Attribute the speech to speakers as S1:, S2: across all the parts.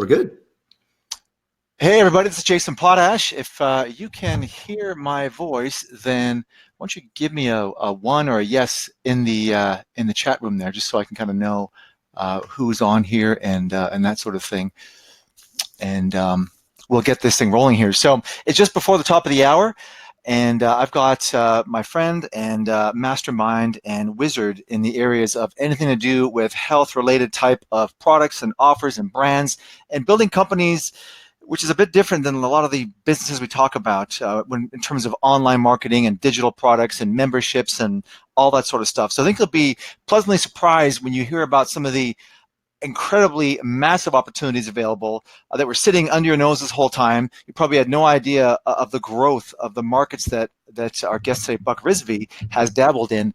S1: We're good.
S2: Hey everybody, this is Jason Potash. If you can hear my voice, then why don't you give me a one or a yes in the chat room there, just so I can kind of know who's on here and that sort of thing, and we'll get this thing rolling here. So it's just before the top of the hour, and I've got my friend and mastermind and wizard in the areas of anything to do with health-related type of products and offers and brands and building companies, which is a bit different than a lot of the businesses we talk about when in terms of online marketing and digital products and memberships and all that sort of stuff. So I think you'll be pleasantly surprised when you hear about some of the incredibly massive opportunities available that were sitting under your nose this whole time. You probably had no idea of the growth of the markets that our guest today, Buck Rizvi, has dabbled in,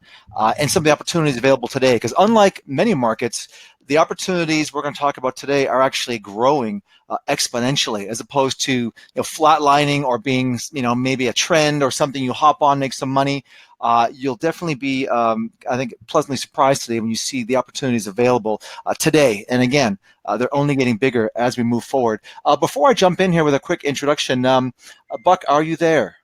S2: and some of the opportunities available today. Because unlike many markets, the opportunities we're going to talk about today are actually growing exponentially, as opposed to flatlining or being maybe a trend or something you hop on, make some money. You'll definitely be, I think, pleasantly surprised today when you see the opportunities available today. And again, they're only getting bigger as we move forward. Before I jump in here with a quick introduction, Buck, are you there?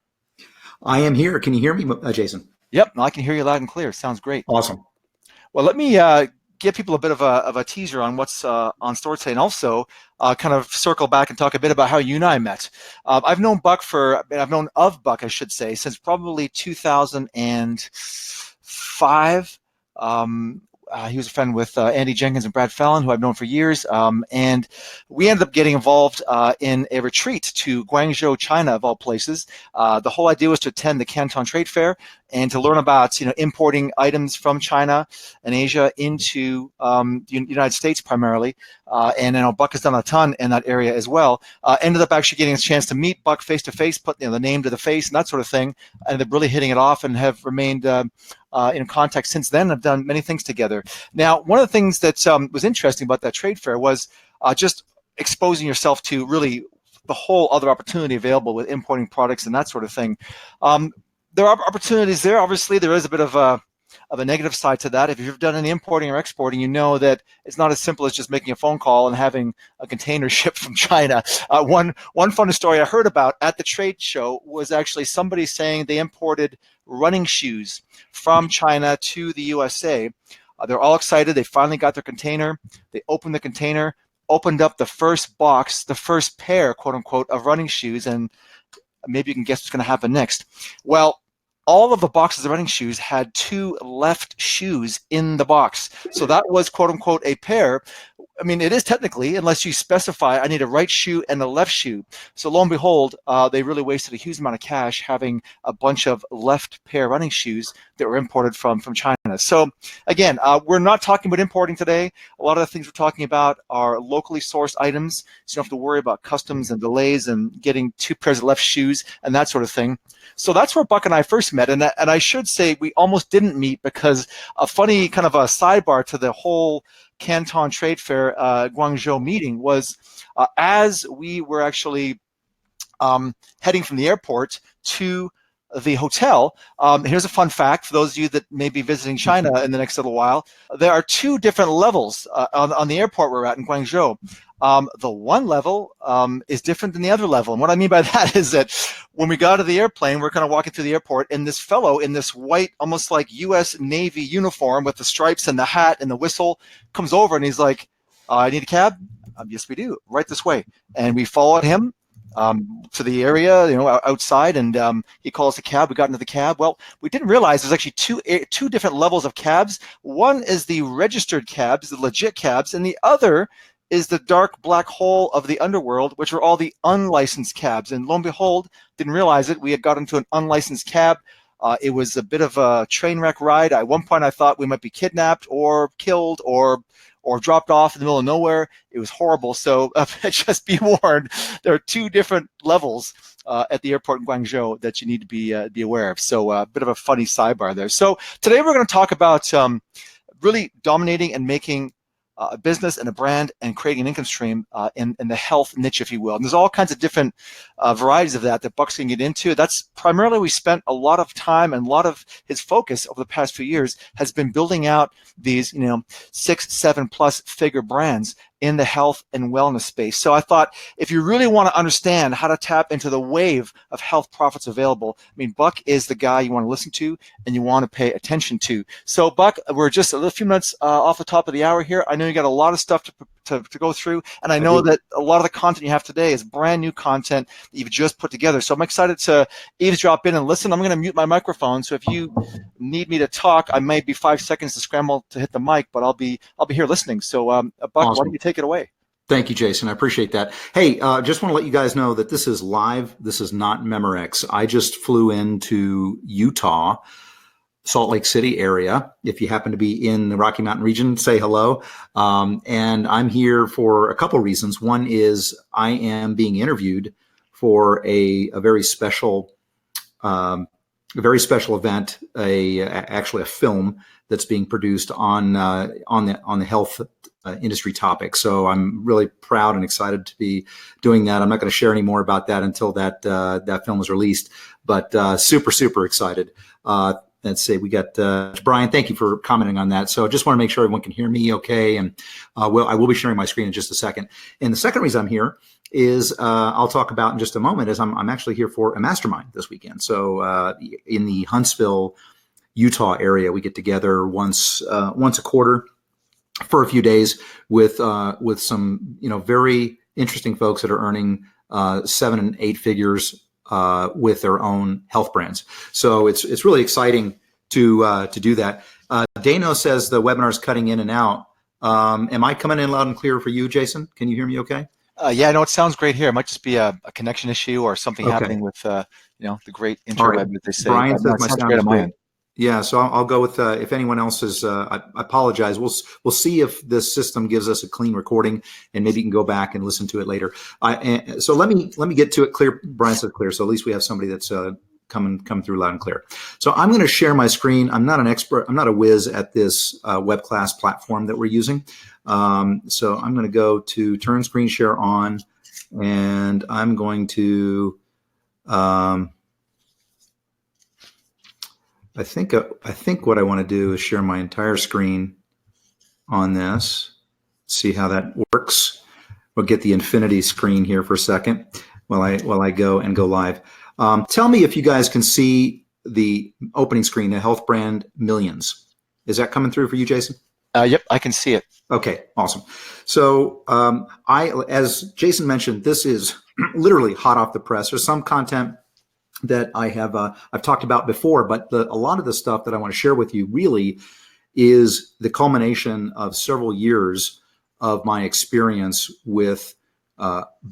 S1: I am here. Can you hear me, Jason?
S2: Yep, I can hear you loud and clear. Sounds great.
S1: Awesome.
S2: Well, let me give people a bit of a teaser on what's on store today, and also kind of circle back and talk a bit about how you and I met. I've known of Buck, I should say, since probably 2005. He was a friend with Andy Jenkins and Brad Fallon, who I've known for years, and we ended up getting involved in a retreat to Guangzhou, China, of all places. The whole idea was to attend the Canton Trade Fair and to learn about importing items from China and Asia into the United States primarily. And I know Buck has done a ton in that area as well. Ended up actually getting a chance to meet Buck face to face, put the name to the face and that sort of thing. Ended up really hitting it off and have remained in contact since then. I've done many things together. Now, one of the things that was interesting about that trade fair was just exposing yourself to really the whole other opportunity available with importing products and that sort of thing. There are opportunities there. Obviously, there is a bit of a negative side to that. If you've done any importing or exporting, you know that it's not as simple as just making a phone call and having a container shipped from China. One funny story I heard about at the trade show was actually somebody saying they imported running shoes from China to the USA. They're all excited. They finally got their container. They opened the container, opened up the first box, the first pair, quote unquote, of running shoes, and maybe you can guess what's going to happen next. Well, all of the boxes of running shoes had two left shoes in the box. So that was, quote unquote, a pair. I mean, it is technically, unless you specify, I need a right shoe and a left shoe. So lo and behold, they really wasted a huge amount of cash having a bunch of left pair running shoes that were imported from China. So again, we're not talking about importing today. A lot of the things we're talking about are locally sourced items, so you don't have to worry about customs and delays and getting two pairs of left shoes and that sort of thing. So that's where Buck and I first met, and I should say we almost didn't meet because a funny kind of a sidebar to the whole Canton Trade Fair Guangzhou meeting was as we were actually heading from the airport to the hotel. Here's a fun fact for those of you that may be visiting China in the next little while. There are two different levels on the airport we're at in Guangzhou. The one level is different than the other level. And what I mean by that is that when we got out of the airplane, we're kind of walking through the airport, and this fellow in this white, almost like U.S. Navy uniform with the stripes and the hat and the whistle comes over, and he's like, I need a cab? Yes, we do. Right this way. And we followed him to the area, outside, and he calls the cab. We got into the cab. Well, we didn't realize there's actually two different levels of cabs. One is the registered cabs, the legit cabs, and the other is the dark black hole of the underworld, which are all the unlicensed cabs. And lo and behold, didn't realize it, we had got into an unlicensed cab. It was a bit of a train wreck ride. At one point, I thought we might be kidnapped or killed or dropped off in the middle of nowhere. It was horrible. So just be warned, there are two different levels at the airport in Guangzhou that you need to be aware of. So a bit of a funny sidebar there. So today we're going to talk about really dominating and making a business and a brand and creating an income stream in the health niche, if you will. And there's all kinds of different varieties of that Buck's going to get into. That's primarily we spent a lot of time, and a lot of his focus over the past few years has been building out these 6, 7+ figure brands in the health and wellness space. So I thought if you really want to understand how to tap into the wave of health profits available, I mean, Buck is the guy you want to listen to and you want to pay attention to. So Buck, we're just a few minutes off the top of the hour here. I know you got a lot of stuff to go through, and I know that a lot of the content you have today is brand new content that you've just put together. So I'm excited to eavesdrop in and listen. I'm going to mute my microphone, so if you need me to talk, I may be 5 seconds to scramble to hit the mic, but I'll be here listening. So Buck,
S1: Awesome.
S2: why don't you take it away?
S1: Thank you, Jason. I appreciate that. Hey, just want to let you guys know that this is live. This is not Memorex. I just flew into Utah, Salt Lake City area. If you happen to be in the Rocky Mountain region, say hello. And I'm here for a couple reasons. One is I am being interviewed for a very special event, actually a film that's being produced on the health industry topic. So I'm really proud and excited to be doing that. I'm not going to share any more about that until that film is released, but super excited. Let's say we got Brian. Thank you for commenting on that. So I just want to make sure everyone can hear me okay. And I will be sharing my screen in just a second. And the second reason I'm here is I'll talk about in just a moment is I'm actually here for a mastermind this weekend. So in the Huntsville, Utah area, we get together once a quarter for a few days with some very interesting folks that are earning 7 and 8 figures with their own health brands. So it's really exciting to do that. Dano says the webinar is cutting in and out. Am I coming in loud and clear for you, Jason? Can you hear me okay?
S2: Yeah, no, it sounds great here. It might just be a connection issue or something happening with the great interweb that they say.
S1: Brian says my sound is great.
S2: End.
S1: Yeah, so I'll go with if anyone else is. I apologize. We'll see if this system gives us a clean recording, and maybe you can go back and listen to it later. So let me get to it clear. Brian said clear, so at least we have somebody that's coming through loud and clear. So I'm going to share my screen. I'm not an expert. I'm not a whiz at this web class platform that we're using. So I'm going to go to turn screen share on, and I'm going to. I think what I want to do is share my entire screen on this. See how that works. We'll get the infinity screen here for a second while I go live. Tell me if you guys can see the opening screen, the Health Brand Millions. Is that coming through for you, Jason?
S2: Yep, I can see it.
S1: Okay, awesome. So as Jason mentioned, this is literally hot off the press. There's some content that I've talked about before, but a lot of the stuff that I want to share with you really is the culmination of several years of my experience with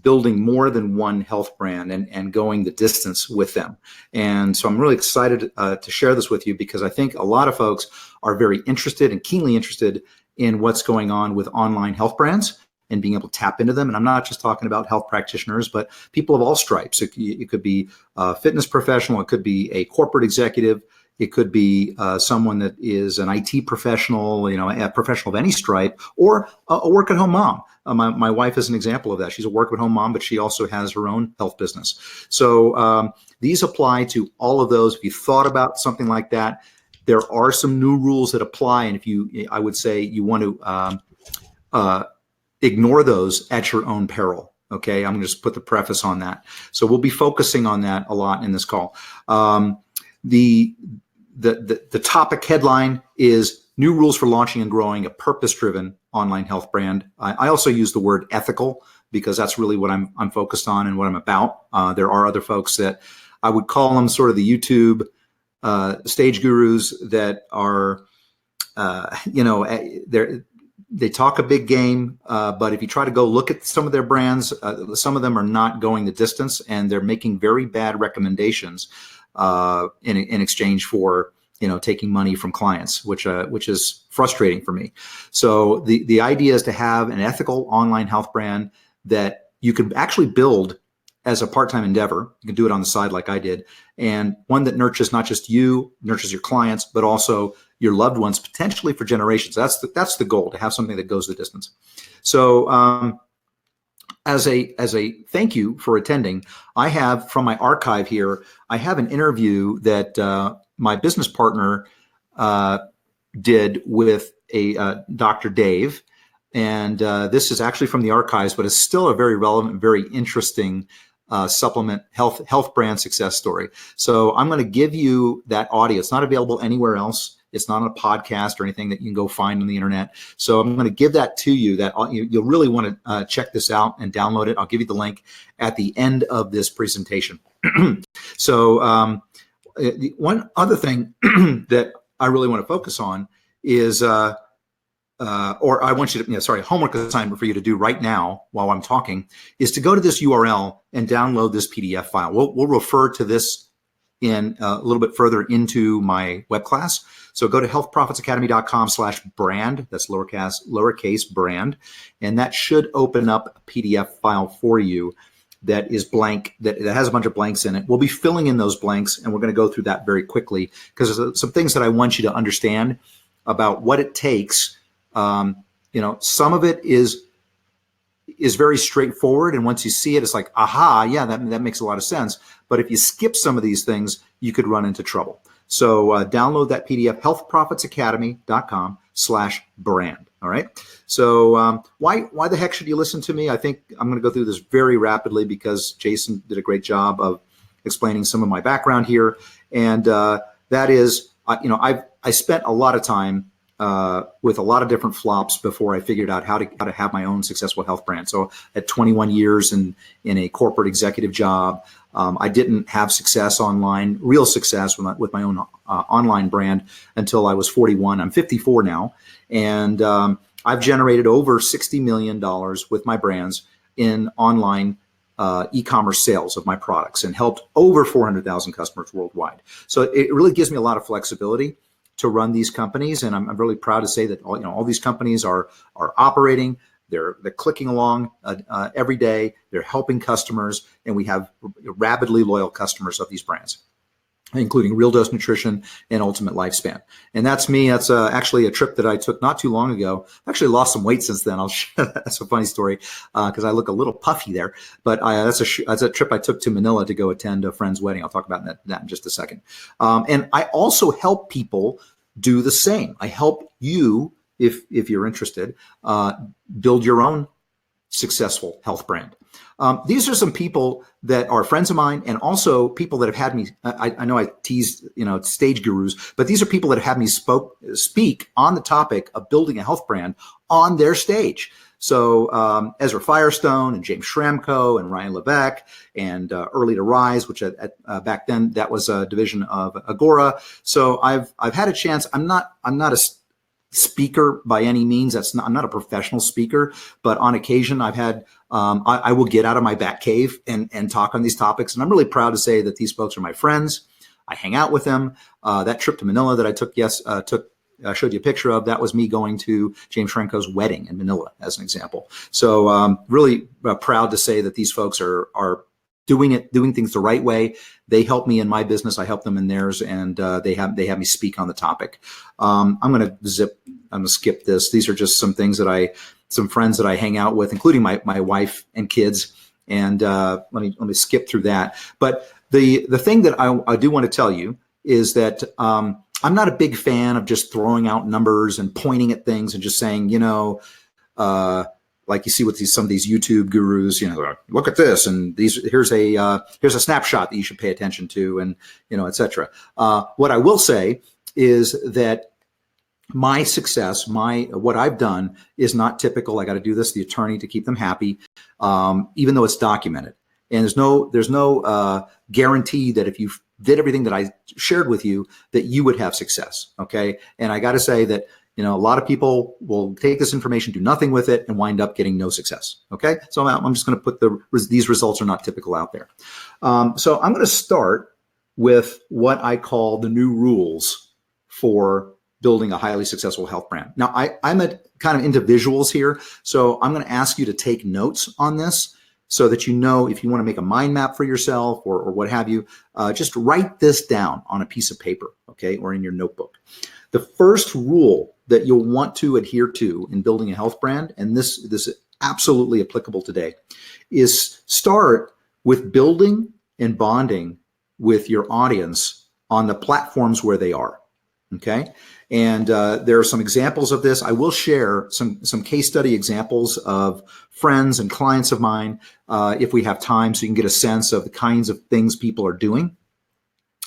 S1: building more than one health brand and going the distance with them. And so I'm really excited to share this with you because I think a lot of folks are very interested and keenly interested in what's going on with online health brands and being able to tap into them. And I'm not just talking about health practitioners, but people of all stripes. It could be a fitness professional. It could be a corporate executive. It could be someone that is an IT professional, a professional of any stripe, or a work-at-home mom. My wife is an example of that. She's a work-at-home mom, but she also has her own health business. So these apply to all of those. If you thought about something like that, there are some new rules that apply. And I would say you want to ignore those at your own peril. Okay, I'm going to just put the preface on that. So we'll be focusing on that a lot in this call. The topic headline is new rules for launching and growing a purpose-driven online health brand. I also use the word ethical because that's really what I'm focused on and what I'm about. There are other folks that I would call them sort of the YouTube stage gurus that are, they talk a big game, but if you try to go look at some of their brands, some of them are not going the distance, and they're making very bad recommendations in exchange for taking money from clients, which is frustrating for me. So the idea is to have an ethical online health brand that you can actually build as a part-time endeavor. You can do it on the side like I did, and one that nurtures not just you, nurtures your clients, but also your loved ones, potentially for generations. That's the goal, to have something that goes the distance. So as a thank you for attending, I have from my archive here, I have an interview that my business partner did with a Dr. Dave. And this is actually from the archives, but it's still a very relevant, very interesting supplement health brand success story. So I'm going to give you that audio. It's not available anywhere else. It's not on a podcast or anything that you can go find on the internet. So I'm going to give that to you. That you'll really want to check this out and download it. I'll give you the link at the end of this presentation. So the one other thing that I really want to focus on is, or I want you to, homework assignment for you to do right now while I'm talking is to go to this URL and download this PDF file. We'll refer to this in a little bit further into my web class. So go to healthprofitsacademy.com/brand. That's lowercase brand. And that should open up a PDF file for you that is blank, that has a bunch of blanks in it. We'll be filling in those blanks, and we're going to go through that very quickly because there's some things that I want you to understand about what it takes. Some of it is very straightforward, and once you see it, it's like, aha, yeah, that makes a lot of sense. But if you skip some of these things, you could run into trouble. So download that PDF, healthprofitsacademy.com/brand. All right. So why the heck should you listen to me? I think I'm going to go through this very rapidly because Jason did a great job of explaining some of my background here, and that is, I spent a lot of time with a lot of different flops before I figured out how to have my own successful health brand. So at 21 years in a corporate executive job, I didn't have success online, real success with my own online brand until I was 41. I'm 54 now, and I've generated over $60 million with my brands in online e-commerce sales of my products and helped over 400,000 customers worldwide. So it really gives me a lot of flexibility to run these companies, and I'm really proud to say that all these companies are operating. They're clicking along every day. They're helping customers, and we have rabidly loyal customers of these brands, including Real Dose Nutrition and Ultimate Lifespan. And that's me. That's actually a trip that I took not too long ago. I've actually lost some weight since then. That's a funny story because I look a little puffy there. But that's a trip I took to Manila to go attend a friend's wedding. I'll talk about that in just a second. And I also help people do the same. I help you, if you're interested, build your own successful health brand. These are some people that are friends of mine and also people that have had me, I know I tease, stage gurus, but these are people that have had me speak on the topic of building a health brand on their stage. So Ezra Firestone and James Schramko and Ryan Levesque and Early to Rise, which back then that was a division of Agora. So I've had a chance. I'm not a speaker by any means. I'm not a professional speaker, but on occasion I've had, I will get out of my back cave and talk on these topics. And I'm really proud to say that these folks are my friends. I hang out with them. That trip to Manila that I took, I showed you a picture of, that was me going to James Schramko's wedding in Manila as an example. So really proud to say that these folks are doing things the right way. They help me in my business. I help them in theirs, and they have me speak on the topic. I'm going to skip this. These are just some things some friends that I hang out with, including my wife and kids. And let me skip through that. But the thing that I do want to tell you is that I'm not a big fan of just throwing out numbers and pointing at things and just saying, like you see with some of these YouTube gurus, look at this, and here's a snapshot that you should pay attention to, and et cetera. What I will say is that my success, what I've done is not typical. I got to do this, the attorney, to keep them happy, even though it's documented. And there's no guarantee that if you did everything that I shared with you, that you would have success. Okay, and I got to say that. A lot of people will take this information, do nothing with it, and wind up getting no success. Okay, so I'm just going to put these results are not typical out there. So I'm going to start with what I call the new rules for building a highly successful health brand. Now, I'm kind of into visuals here, so I'm going to ask you to take notes on this so that if you want to make a mind map for yourself or what have you, just write this down on a piece of paper, okay, or in your notebook. The first rule that you'll want to adhere to in building a health brand, and this is absolutely applicable today, is start with building and bonding with your audience on the platforms where they are. Okay. And there are some examples of this. I will share some case study examples of friends and clients of mine if we have time, so you can get a sense of the kinds of things people are doing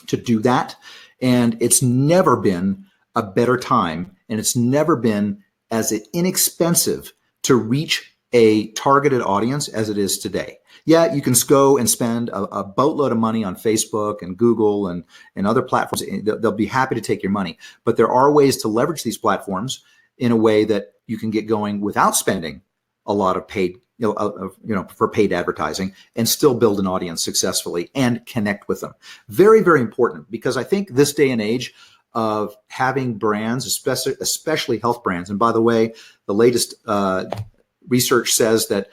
S1: to do that. And it's never been a better time, and it's never been as inexpensive to reach a targeted audience as it is today. Yeah, you can go and spend a boatload of money on Facebook and Google and other platforms. They'll be happy to take your money. But there are ways to leverage these platforms in a way that you can get going without spending a lot of paid, for paid advertising, and still build an audience successfully and connect with them. Very, very important, because I think this day and age of having brands, especially health brands, and by the way, the latest research says that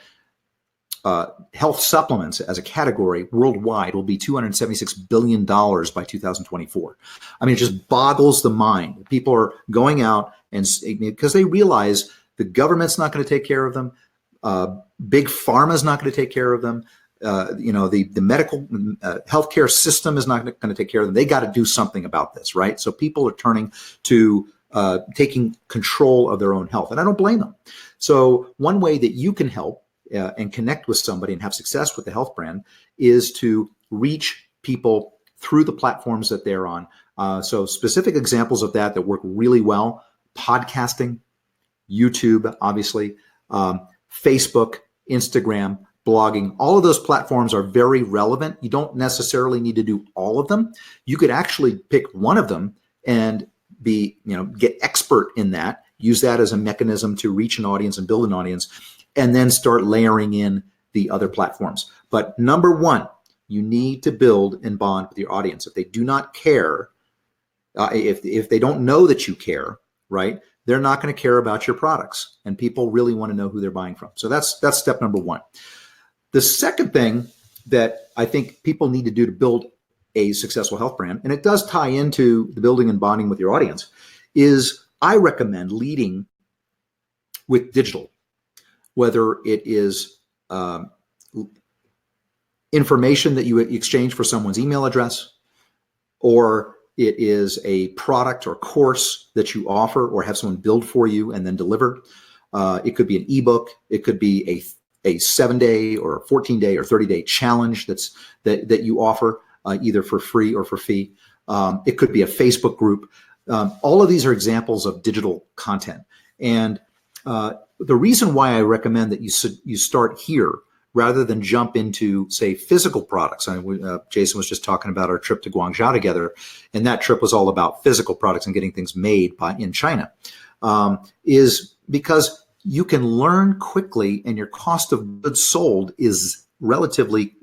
S1: health supplements as a category worldwide will be $276 billion by 2024. I mean, it just boggles the mind. People are going out and because they realize the government's not going to take care of them. Big pharma is not going to take care of them. The medical healthcare system is not going to take care of them. They got to do something about this, right? So people are turning to taking control of their own health, and I don't blame them. So one way that you can help and connect with somebody and have success with the health brand is to reach people through the platforms that they're on. So specific examples of that work really well: podcasting, YouTube, obviously, Facebook, Instagram, blogging. All of those platforms are very relevant. You don't necessarily need to do all of them. You could actually pick one of them and get expert in that, use that as a mechanism to reach an audience and build an audience, and then start layering in the other platforms. But number one, you need to build and bond with your audience. If they do not care, if they don't know that you care, right, they're not going to care about your products, and people really want to know who they're buying from. So that's step number one. The second thing that I think people need to do to build a successful health brand, and it does tie into the building and bonding with your audience, is I recommend leading with digital, whether it is information that you exchange for someone's email address, or it is a product or course that you offer or have someone build for you and then deliver. It could be an ebook. It could be a 7-day or 14-day or 30-day challenge that you offer either for free or for fee. It could be a Facebook group. All of these are examples of digital content. And the reason why I recommend that you start here rather than jump into, say, physical products. Jason was just talking about our trip to Guangzhou together, and that trip was all about physical products and getting things made in China, is because you can learn quickly, and your cost of goods sold is relatively,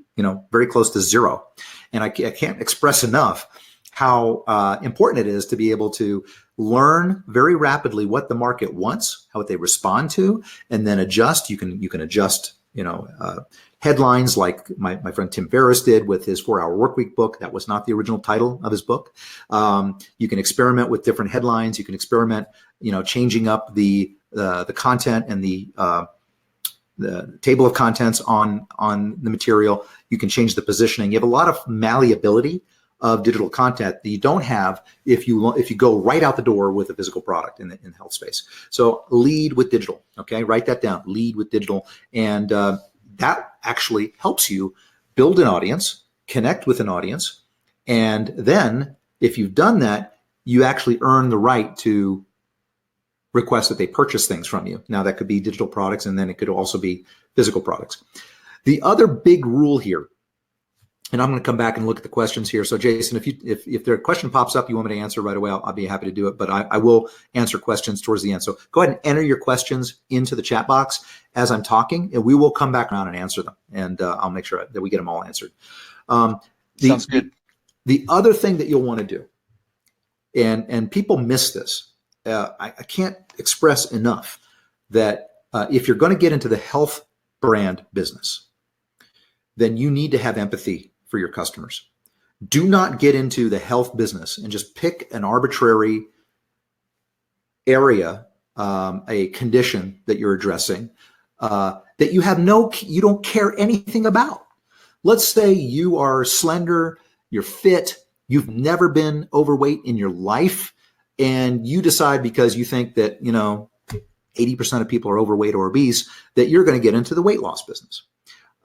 S1: very close to zero. And I can't express enough how important it is to be able to learn very rapidly what the market wants, how they respond to, and then adjust. You can adjust, headlines like my friend Tim Ferriss did with his 4-Hour Workweek book. That was not the original title of his book. You can experiment with different headlines. You can experiment, changing up the content and the table of contents on the material. You can change the positioning. You have a lot of malleability of digital content that you don't have if you go right out the door with a physical product in the health space. So lead with digital. Okay, write that down. Lead with digital, and that actually helps you build an audience, connect with an audience, and then if you've done that, you actually earn the right to request that they purchase things from you. Now that could be digital products, and then it could also be physical products. The other big rule here, and I'm going to come back and look at the questions here. So Jason, if there a question pops up you want me to answer right away, I'll be happy to do it, but I will answer questions towards the end. So go ahead and enter your questions into the chat box as I'm talking, and we will come back around and answer them. And I'll make sure that we get them all answered.
S2: Sounds good.
S1: The other thing that you'll want to do, and people miss this, I can't express enough that if you're going to get into the health brand business, then you need to have empathy for your customers. Do not get into the health business and just pick an arbitrary area, a condition that you're addressing that you don't care anything about. Let's say you are slender, you're fit, you've never been overweight in your life, and you decide because you think that, 80% of people are overweight or obese, that you're going to get into the weight loss business.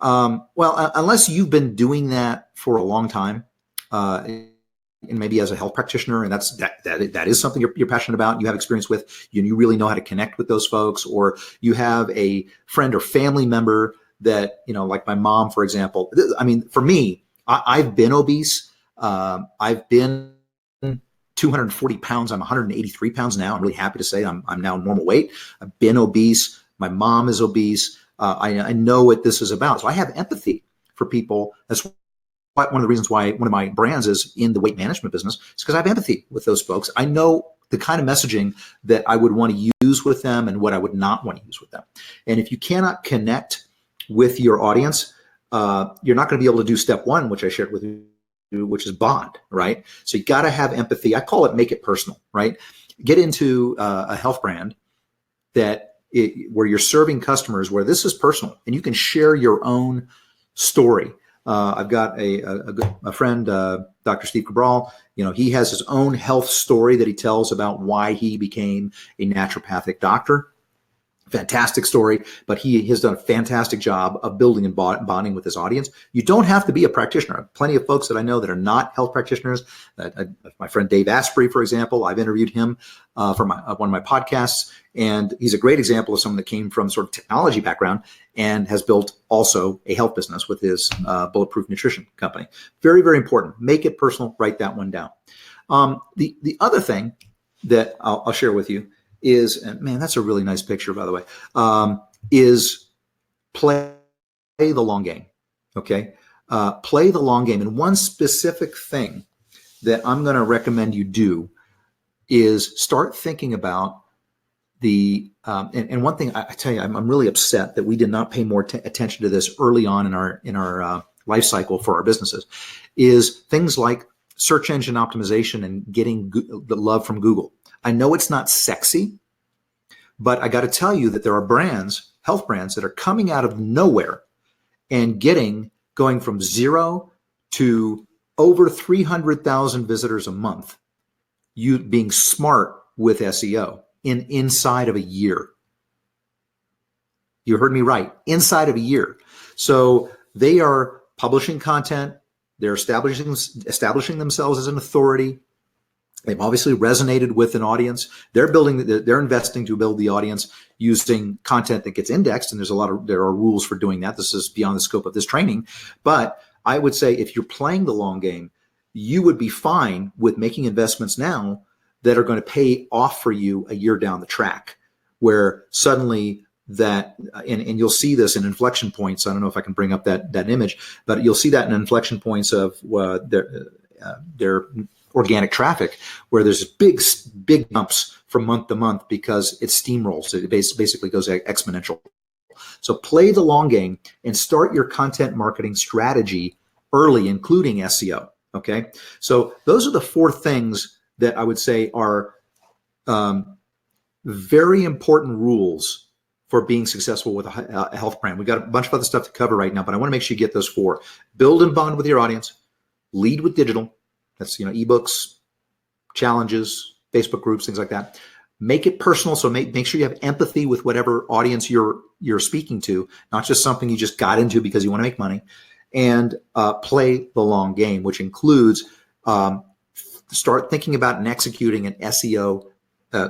S1: Unless you've been doing that for a long time, and maybe as a health practitioner, and that is something you're passionate about, and you have experience with, you really know how to connect with those folks, or you have a friend or family member that, like my mom, for example. I mean, for me, I've been obese. I've been 240 pounds. I'm 183 pounds now. I'm really happy to say I'm now normal weight. I've been obese. My mom is obese. I know what this is about. So I have empathy for people. That's one of the reasons why one of my brands is in the weight management business, is because I have empathy with those folks. I know the kind of messaging that I would want to use with them and what I would not want to use with them. And if you cannot connect with your audience, you're not going to be able to do step one, which I shared with you, which is bond, right? So you got to have empathy. I call it make it personal, right? Get into a health brand where you're serving customers, where this is personal and you can share your own story. I've got a friend, Dr. Steve Cabral. He has his own health story that he tells about why he became a naturopathic doctor. Fantastic story, but he has done a fantastic job of building and bonding with his audience. You don't have to be a practitioner. I have plenty of folks that I know that are not health practitioners. My friend Dave Asprey, for example, I've interviewed him for one of my podcasts, and he's a great example of someone that came from sort of technology background and has built also a health business with his Bulletproof Nutrition company. Very, very important. Make it personal. Write that one down. The other thing that I'll share with you is, and man, that's a really nice picture, by the way, is play the long game, okay? Play the long game. And one specific thing that I'm going to recommend you do is start thinking about and one thing I tell you, I'm really upset that we did not pay more attention to this early on in our life cycle for our businesses, is things like search engine optimization and getting the love from Google. I know it's not sexy, but I got to tell you that there are brands, health brands, that are coming out of nowhere and going from 0 to over 300,000 visitors a month, you being smart with SEO inside of a year. You heard me right, inside of a year. So they are publishing content. They're establishing themselves as an authority. They've obviously resonated with an audience. They're investing to build the audience using content that gets indexed, and there are rules for doing that. This is beyond the scope of this training. But I would say if you're playing the long game, you would be fine with making investments now that are going to pay off for you a year down the track, where suddenly that, and you'll see this in inflection points. I don't know if I can bring up that image, but you'll see that in inflection points of their organic traffic, where there's big bumps from month to month because it steamrolls. It basically goes exponential. So play the long game and start your content marketing strategy early, including SEO. Okay. So those are the 4 things that I would say are very important rules for being successful with a health brand. We've got a bunch of other stuff to cover right now, but I want to make sure you get those 4. Build and bond with your audience, lead with digital. That's, ebooks, challenges, Facebook groups, things like that. Make it personal. So make sure you have empathy with whatever audience you're speaking to, not just something you just got into because you want to make money. And play the long game, which includes start thinking about and executing an SEO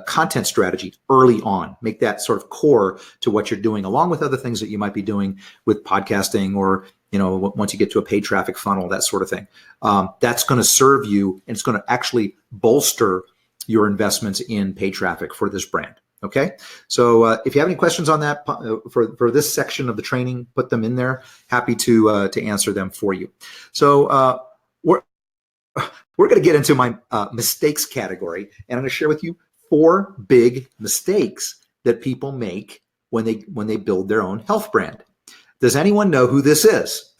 S1: content strategy early on. Make that sort of core to what you're doing, along with other things that you might be doing with podcasting, or once you get to a paid traffic funnel, that sort of thing. That's going to serve you, and it's going to actually bolster your investments in paid traffic for this brand. Okay. So if you have any questions on that for this section of the training, put them in there. Happy to answer them for you. So we're going to get into my mistakes category, and I'm going to share with you 4 big mistakes that people make when they build their own health brand. Does anyone know who this is?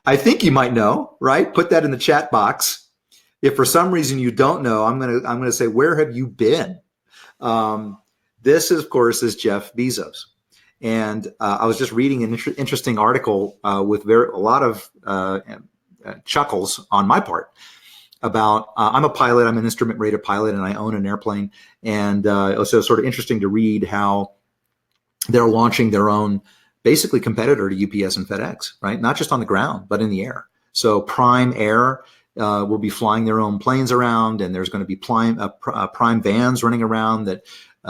S1: I think you might know, right? Put that in the chat box. If for some reason you don't know, I'm gonna say, where have you been? This, of course, is Jeff Bezos, and I was just reading an interesting article with a lot of chuckles on my part. about, I'm a pilot, I'm an instrument rated pilot, and I own an airplane. And it was sort of interesting to read how they're launching their own basically competitor to UPS and FedEx, right? Not just on the ground, but in the air. So Prime Air will be flying their own planes around, and there's going to be Prime vans running around that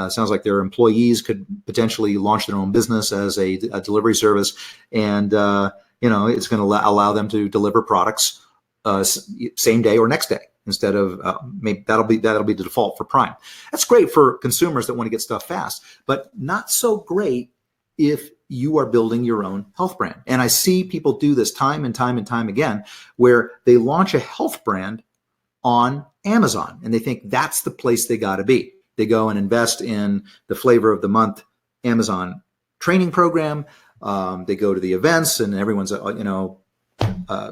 S1: sounds like their employees could potentially launch their own business as a delivery service. And, it's going to allow them to deliver products same day or next day instead of maybe that'll be the default for Prime. That's great for consumers that want to get stuff fast, but not so great if you are building your own health brand. And I see people do this time and time and time again, where they launch a health brand on Amazon and they think that's the place they got to be. They go and invest in the Flavor of the Month Amazon training program. They go to the events and everyone's,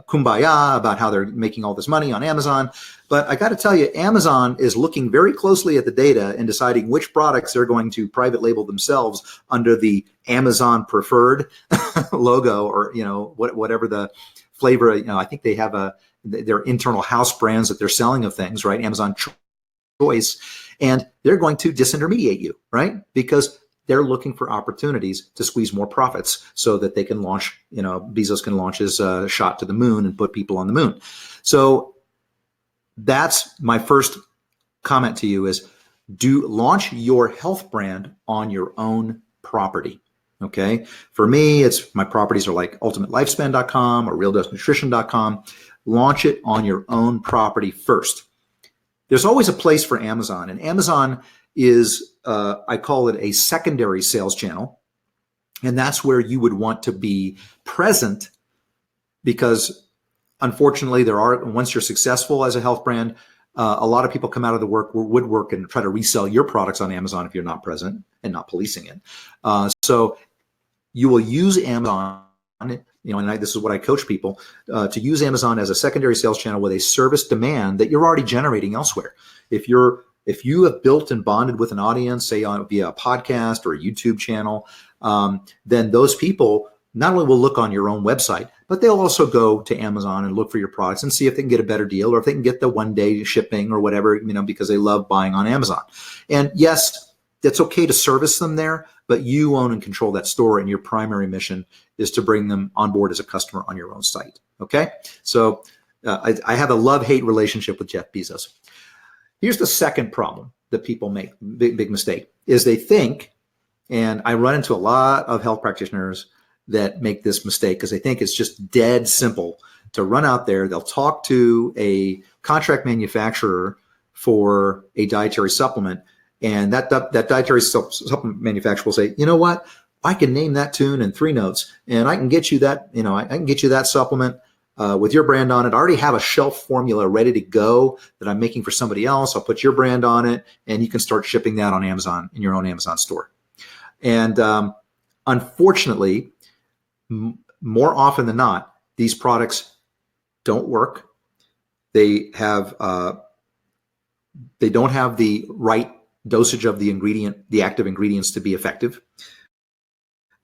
S1: kumbaya about how they're making all this money on Amazon. But I got to tell you, Amazon is looking very closely at the data and deciding which products they're going to private label themselves under the Amazon Preferred logo, or, whatever the flavor, I think they have their internal house brands that they're selling of things, right? Amazon Choice. And they're going to disintermediate you, right? Because they're looking for opportunities to squeeze more profits so that they can launch, Bezos can launch his shot to the moon and put people on the moon. So that's my first comment to you is launch your health brand on your own property. Okay. For me, my properties are like ultimatelyfespan.com or realdosenutrition.com. Launch it on your own property first. There's always a place for Amazon, and Amazon is, I call it a secondary sales channel. And that's where you would want to be present, because unfortunately once you're successful as a health brand, a lot of people come out of the woodwork and try to resell your products on Amazon if you're not present and not policing it. So you will use Amazon, and this is what I coach people, to use Amazon as a secondary sales channel with a service demand that you're already generating elsewhere. If you have built and bonded with an audience, say via a podcast or a YouTube channel, then those people not only will look on your own website, but they'll also go to Amazon and look for your products and see if they can get a better deal, or if they can get the one-day shipping or whatever, because they love buying on Amazon. And yes, it's okay to service them there, but you own and control that store, and your primary mission is to bring them on board as a customer on your own site. Okay? So I have a love-hate relationship with Jeff Bezos. Here's the second problem that people make, big mistake, is they think, and I run into a lot of health practitioners that make this mistake because they think it's just dead simple to run out there. They'll talk to a contract manufacturer for a dietary supplement, and that dietary supplement manufacturer will say, you know what, I can name that tune in 3 notes, and I can get you that, I can get you that supplement with your brand on it. I already have a shelf formula ready to go that I'm making for somebody else. I'll put your brand on it, and you can start shipping that on Amazon in your own Amazon store. And unfortunately, more often than not, these products don't work. They don't have the right dosage of the active ingredients to be effective.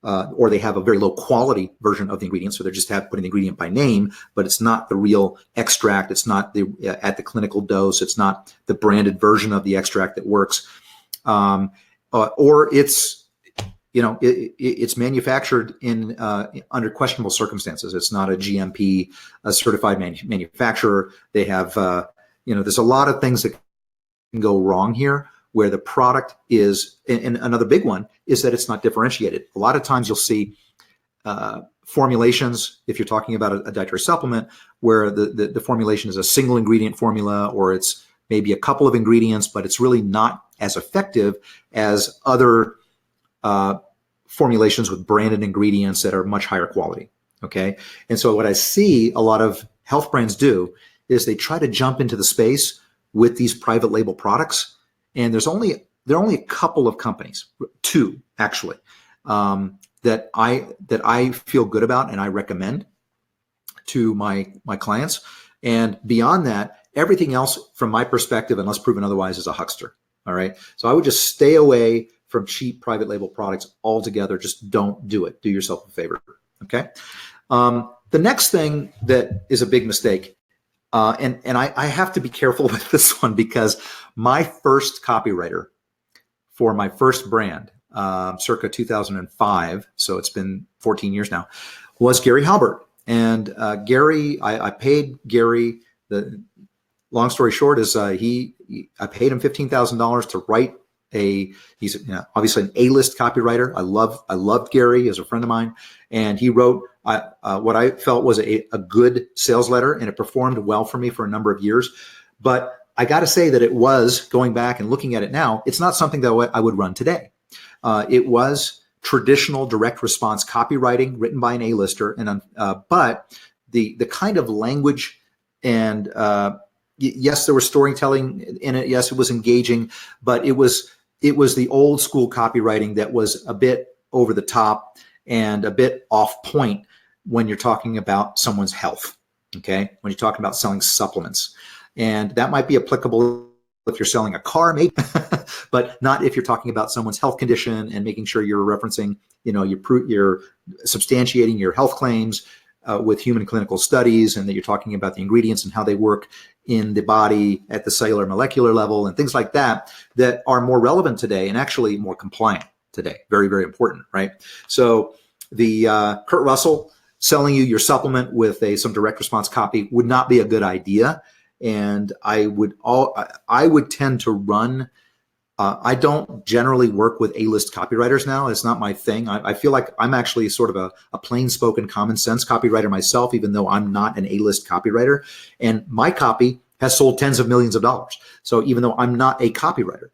S1: Or they have a very low quality version of the ingredients, so they're just putting the ingredient by name, but it's not the real extract. It's not at the clinical dose. It's not the branded version of the extract that works, or it's it's manufactured in under questionable circumstances. It's not a GMP certified manufacturer. They have there's a lot of things that can go wrong here, where the product is, and another big one is that it's not differentiated. A lot of times you'll see formulations, if you're talking about a dietary supplement, where the formulation is a single ingredient formula, or it's maybe a couple of ingredients, but it's really not as effective as other formulations with branded ingredients that are much higher quality. Okay. And so what I see a lot of health brands do is they try to jump into the space with these private label products. And there are only a couple of companies, 2 actually, that I feel good about and I recommend to my clients. And beyond that, everything else from my perspective, unless proven otherwise, is a huckster. All right. So I would just stay away from cheap private label products altogether. Just don't do it. Do yourself a favor. Okay. The next thing that is a big mistake And I have to be careful with this one because my first copywriter for my first brand, circa 2005, so it's been 14 years now, was Gary Halbert. And Gary, I paid Gary, the long story short is I paid him $15,000 to write he's obviously an A-list copywriter. I loved Gary as a friend of mine, and he wrote what I felt was a good sales letter, and it performed well for me for a number of years. But I got to say that it was, going back and looking at it now, it's not something that I would run today. It was traditional direct response copywriting written by an A-lister, and but the kind of language and yes, there was storytelling in it. Yes, it was engaging, but it was the old school copywriting that was a bit over the top and a bit off point when you're talking about someone's health. Okay, when you're talking about selling supplements, and that might be applicable if you're selling a car, maybe, but not if you're talking about someone's health condition and making sure you're referencing, you're substantiating your health claims with human clinical studies, and that you're talking about the ingredients and how they work in the body at the cellular molecular level and things like that are more relevant today and actually more compliant today. Very, very important, right? So the Kurt Russell selling you your supplement with some direct response copy would not be a good idea. And I would tend to run. I don't generally work with A-list copywriters now. It's not my thing. I feel like I'm actually sort of a plain-spoken, common sense copywriter myself, even though I'm not an A-list copywriter. And my copy has sold tens of millions of dollars. So even though I'm not a copywriter,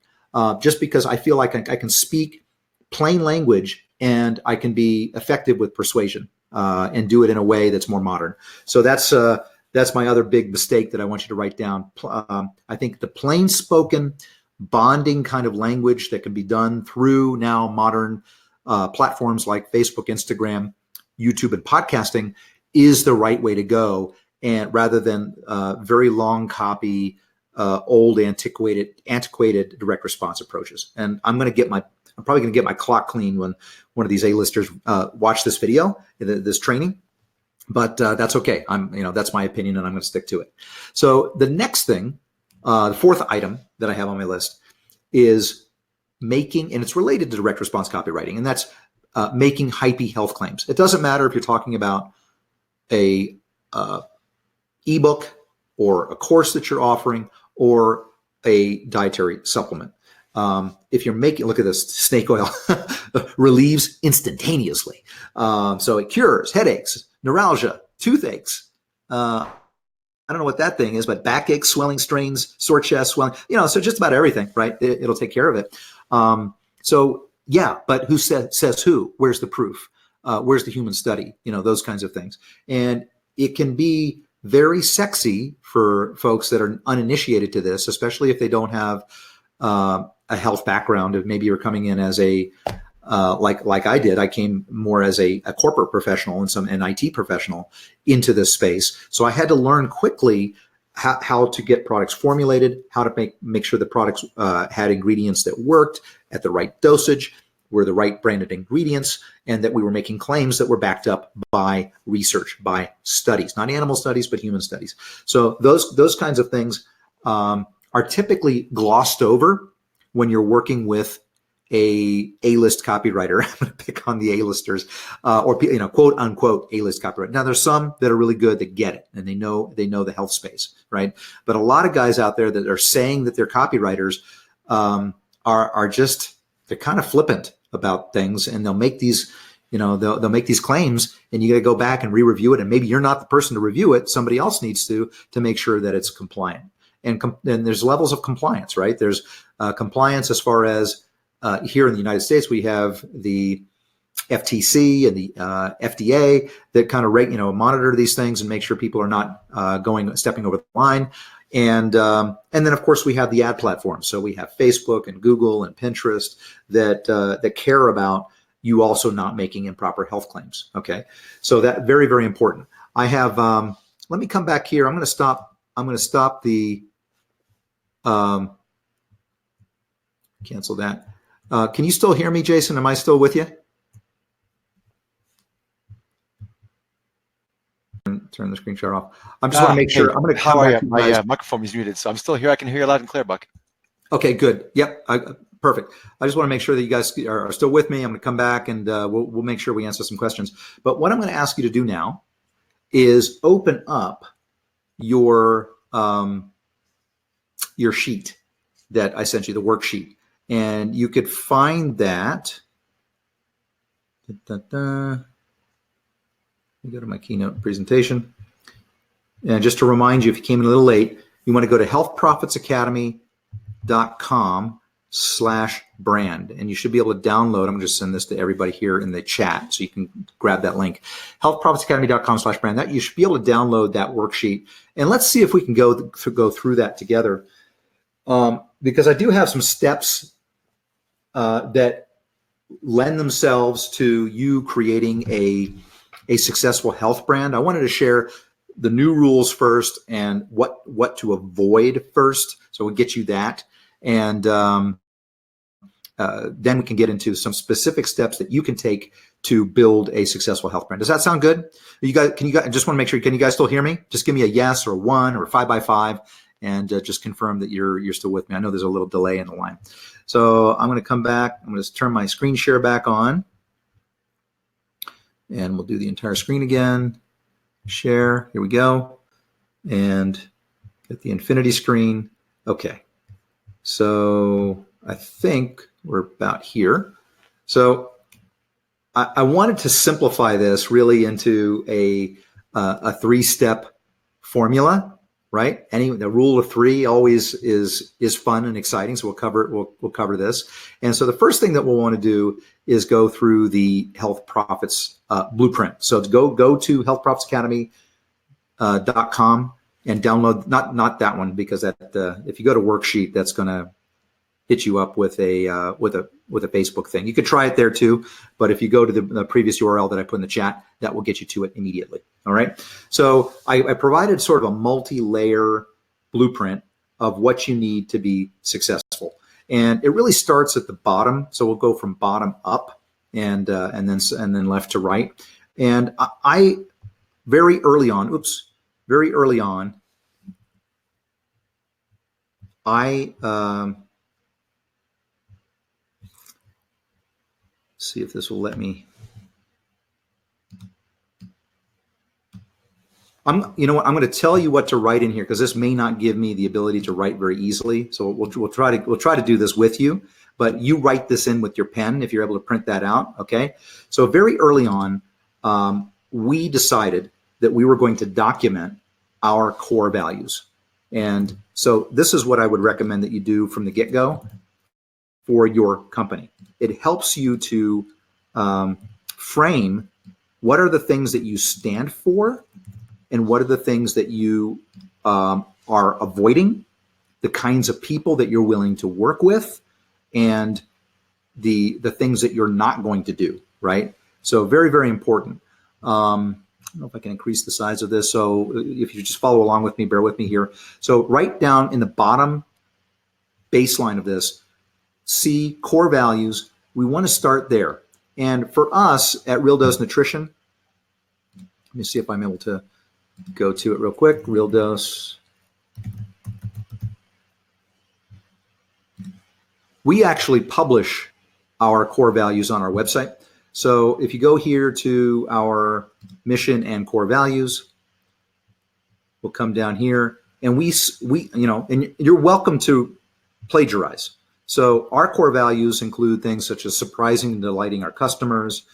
S1: just because I feel like I can speak plain language and I can be effective with persuasion and do it in a way that's more modern. So that's my other big mistake that I want you to write down. I think the plain-spoken, bonding kind of language that can be done through now modern platforms like Facebook, Instagram, YouTube, and podcasting is the right way to go. And rather than very long copy, old antiquated direct response approaches. And I'm probably going to get my clock clean when one of these A-listers watch this video, this training. But that's okay. That's my opinion, and I'm going to stick to it. So the next thing, the fourth item that I have on my list is making, and it's related to direct response copywriting, and that's making hypey health claims. It doesn't matter if you're talking about a ebook or a course that you're offering or a dietary supplement. If you're making, look at this, snake oil relieves instantaneously. So it cures headaches, neuralgia, toothaches. I don't know what that thing is, but backache, swelling, strains, sore chest, swelling, so just about everything, right? It'll take care of it. So yeah, but who says who? Where's the proof? Where's the human study? Those kinds of things. And it can be very sexy for folks that are uninitiated to this, especially if they don't have a health background. If maybe you're coming in as like I did, I came more as a corporate professional and an IT professional into this space. So I had to learn quickly how to get products formulated, how to make sure the products had ingredients that worked at the right dosage, were the right branded ingredients, and that we were making claims that were backed up by research, by studies, not animal studies, but human studies. So those kinds of things are typically glossed over when you're working with a A-list copywriter. I'm going to pick on the A-listers, or quote unquote A-list copywriter. Now there's some that are really good that get it and they know the health space, right? But a lot of guys out there that are saying that they're copywriters are just, they're kind of flippant about things, and they'll make these, they'll make these claims, and you got to go back and re-review it. And maybe you're not the person to review it; somebody else needs to make sure that it's compliant. And there's levels of compliance, right? There's compliance as far as here in the United States, we have the FTC and the FDA that kind of monitor these things and make sure people are not stepping over the line. And then of course we have the ad platforms. So we have Facebook and Google and Pinterest that care about you also not making improper health claims. Okay, so that very, very important. I have. Let me come back here. I'm going to stop the. Cancel that. Can you still hear me, Jason? Am I still with you? turn the screen share off. I just want to make sure. I'm going to
S2: How
S1: come
S2: are
S1: back
S2: you?
S1: to you
S2: My
S1: guys.
S2: microphone is muted, so I'm still here. I can hear you loud and clear, Buck.
S1: Okay, good. Yep, perfect. I just want to make sure that you guys are still with me. I'm going to come back and we'll make sure we answer some questions. But what I'm going to ask you to do now is open up your sheet that I sent you, the worksheet, and you could find that. Let me go to my keynote presentation. And just to remind you, if you came in a little late, you want to go to healthprofitsacademy.com/brand, and you should be able to download. I'm going to just send this to everybody here in the chat so you can grab that link. healthprofitsacademy.com/brand. That you should be able to download that worksheet, and let's see if we can go through that together. Because I do have some steps that lend themselves to you creating a successful health brand. I wanted to share the new rules first and what to avoid first. So we'll get you that. And then we can get into some specific steps that you can take to build a successful health brand. Does that sound good? You guys, I just want to make sure, can you guys still hear me? Just give me a yes or a 1 or a 5 by 5 and just confirm that you're still with me. I know there's a little delay in the line. So I'm going to come back. I'm going to turn my screen share back on. And we'll do the entire screen again. Share. Here we go. And get the infinity screen. Okay. So I think we're about here. So I wanted to simplify this really into a 3-step formula, right? The rule of 3 always is fun and exciting. So we'll cover this. And so the first thing that we'll want to do is go through the Health Profits blueprint. So go to healthprofitsacademy.com and download not that one, because if you go to worksheet, that's going to hit you up with a Facebook thing. You could try it there too, but if you go to the previous URL that I put in the chat, that will get you to it immediately. All right. So I provided sort of a multi-layer blueprint of what you need to be successful, and it really starts at the bottom. So we'll go from bottom up and then left to right. And I very early on, see if this will let me. I'm going to tell you what to write in here, because this may not give me the ability to write very easily. So we'll try to do this with you, but you write this in with your pen if you're able to print that out. Okay. So very early on, we decided that we were going to document our core values. And so this is what I would recommend that you do from the get-go for your company. It helps you to frame what are the things that you stand for and what are the things that you are avoiding, the kinds of people that you're willing to work with, and the things that you're not going to do, right? So very, very important. I don't know if I can increase the size of this. So if you just follow along with me, bear with me here. So right down in the bottom baseline of this, see core values. We want to start there. And for us at Real Dose Nutrition, let me see if I'm able to go to it real quick. Real Dose. We actually publish our core values on our website. So if you go here to our mission and core values, we'll come down here, and we and you're welcome to plagiarize. So our core values include things such as surprising and delighting our customers,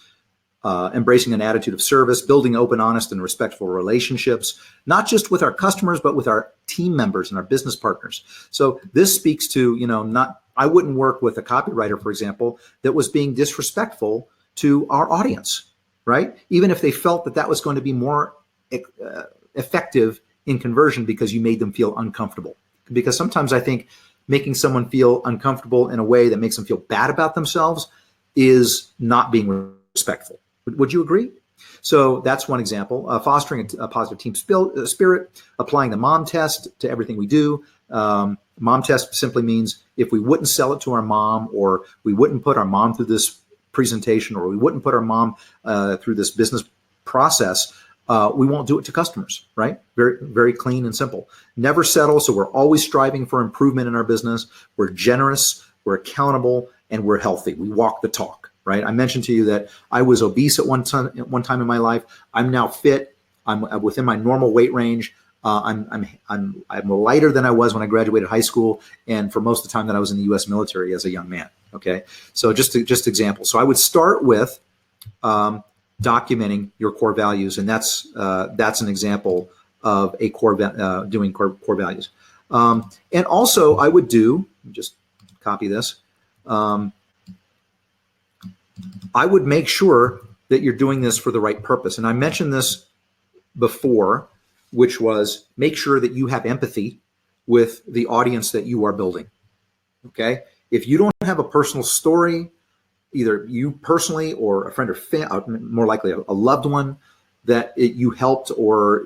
S1: embracing an attitude of service, building open, honest, and respectful relationships, not just with our customers, but with our team members and our business partners. So this speaks to, I wouldn't work with a copywriter, for example, that was being disrespectful to our audience, right? Even if they felt that was going to be more effective in conversion because you made them feel uncomfortable. Because sometimes I think making someone feel uncomfortable in a way that makes them feel bad about themselves is not being respectful. Would you agree? So that's one example. Fostering a positive team spirit, applying the MOM test to everything we do. MOM test simply means if we wouldn't sell it to our mom, or we wouldn't put our mom through this presentation, or we wouldn't put our mom through this business process, we won't do it to customers, right? Very, very clean and simple. Never settle. So we're always striving for improvement in our business. We're generous, we're accountable, and we're healthy. We walk the talk, right? I mentioned to you that I was obese at one time in my life. I'm now fit. I'm within my normal weight range. I'm lighter than I was when I graduated high school, and for most of the time that I was in the U.S. military as a young man. Okay, so just examples. So I would start with documenting your core values, and that's an example of a doing core values. And also, I would just copy this. I would make sure that you're doing this for the right purpose, and I mentioned this before, which was make sure that you have empathy with the audience that you are building. Okay, if you don't have a personal story, either you personally or a friend or more likely a loved one that you helped or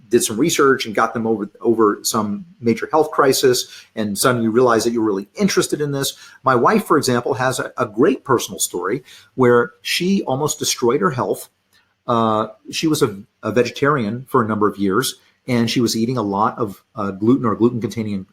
S1: did some research and got them over some major health crisis, and suddenly you realize that you're really interested in this. My wife, for example, has a great personal story where she almost destroyed her health. She was a vegetarian for a number of years, and she was eating a lot of gluten or gluten-containing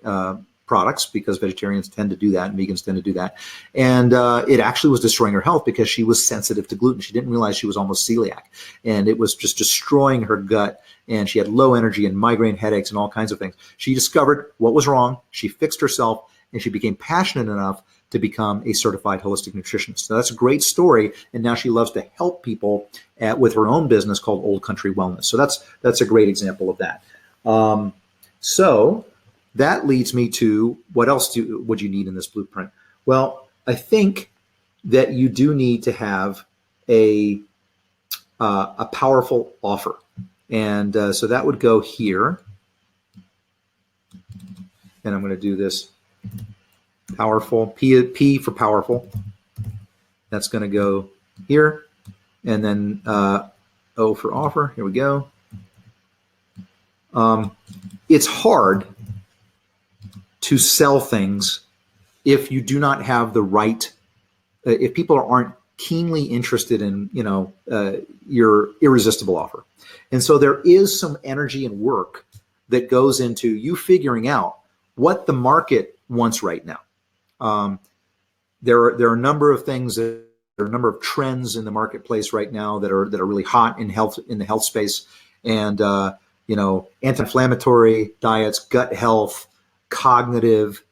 S1: products, because vegetarians tend to do that and vegans tend to do that. And it actually was destroying her health because she was sensitive to gluten. She didn't realize she was almost celiac, and it was just destroying her gut. And she had low energy and migraine headaches and all kinds of things. She discovered what was wrong. She fixed herself, and she became passionate enough to become a certified holistic nutritionist. So that's a great story. And now she loves to help people with her own business called Old Country Wellness. So that's a great example of that. So that leads me to what else would you need in this blueprint? Well, I think that you do need to have a powerful offer. And so that would go here. And I'm going to do this powerful, P for powerful. That's going to go here. And then O for offer. Here we go. It's hard to sell things if you do not have the right, if people aren't keenly interested in, your irresistible offer. And so there is some energy and work that goes into you figuring out what the market wants right now. There are a number of things, there are a number of trends in the marketplace right now that are really hot in the health space, and anti-inflammatory diets, gut health, cognitive,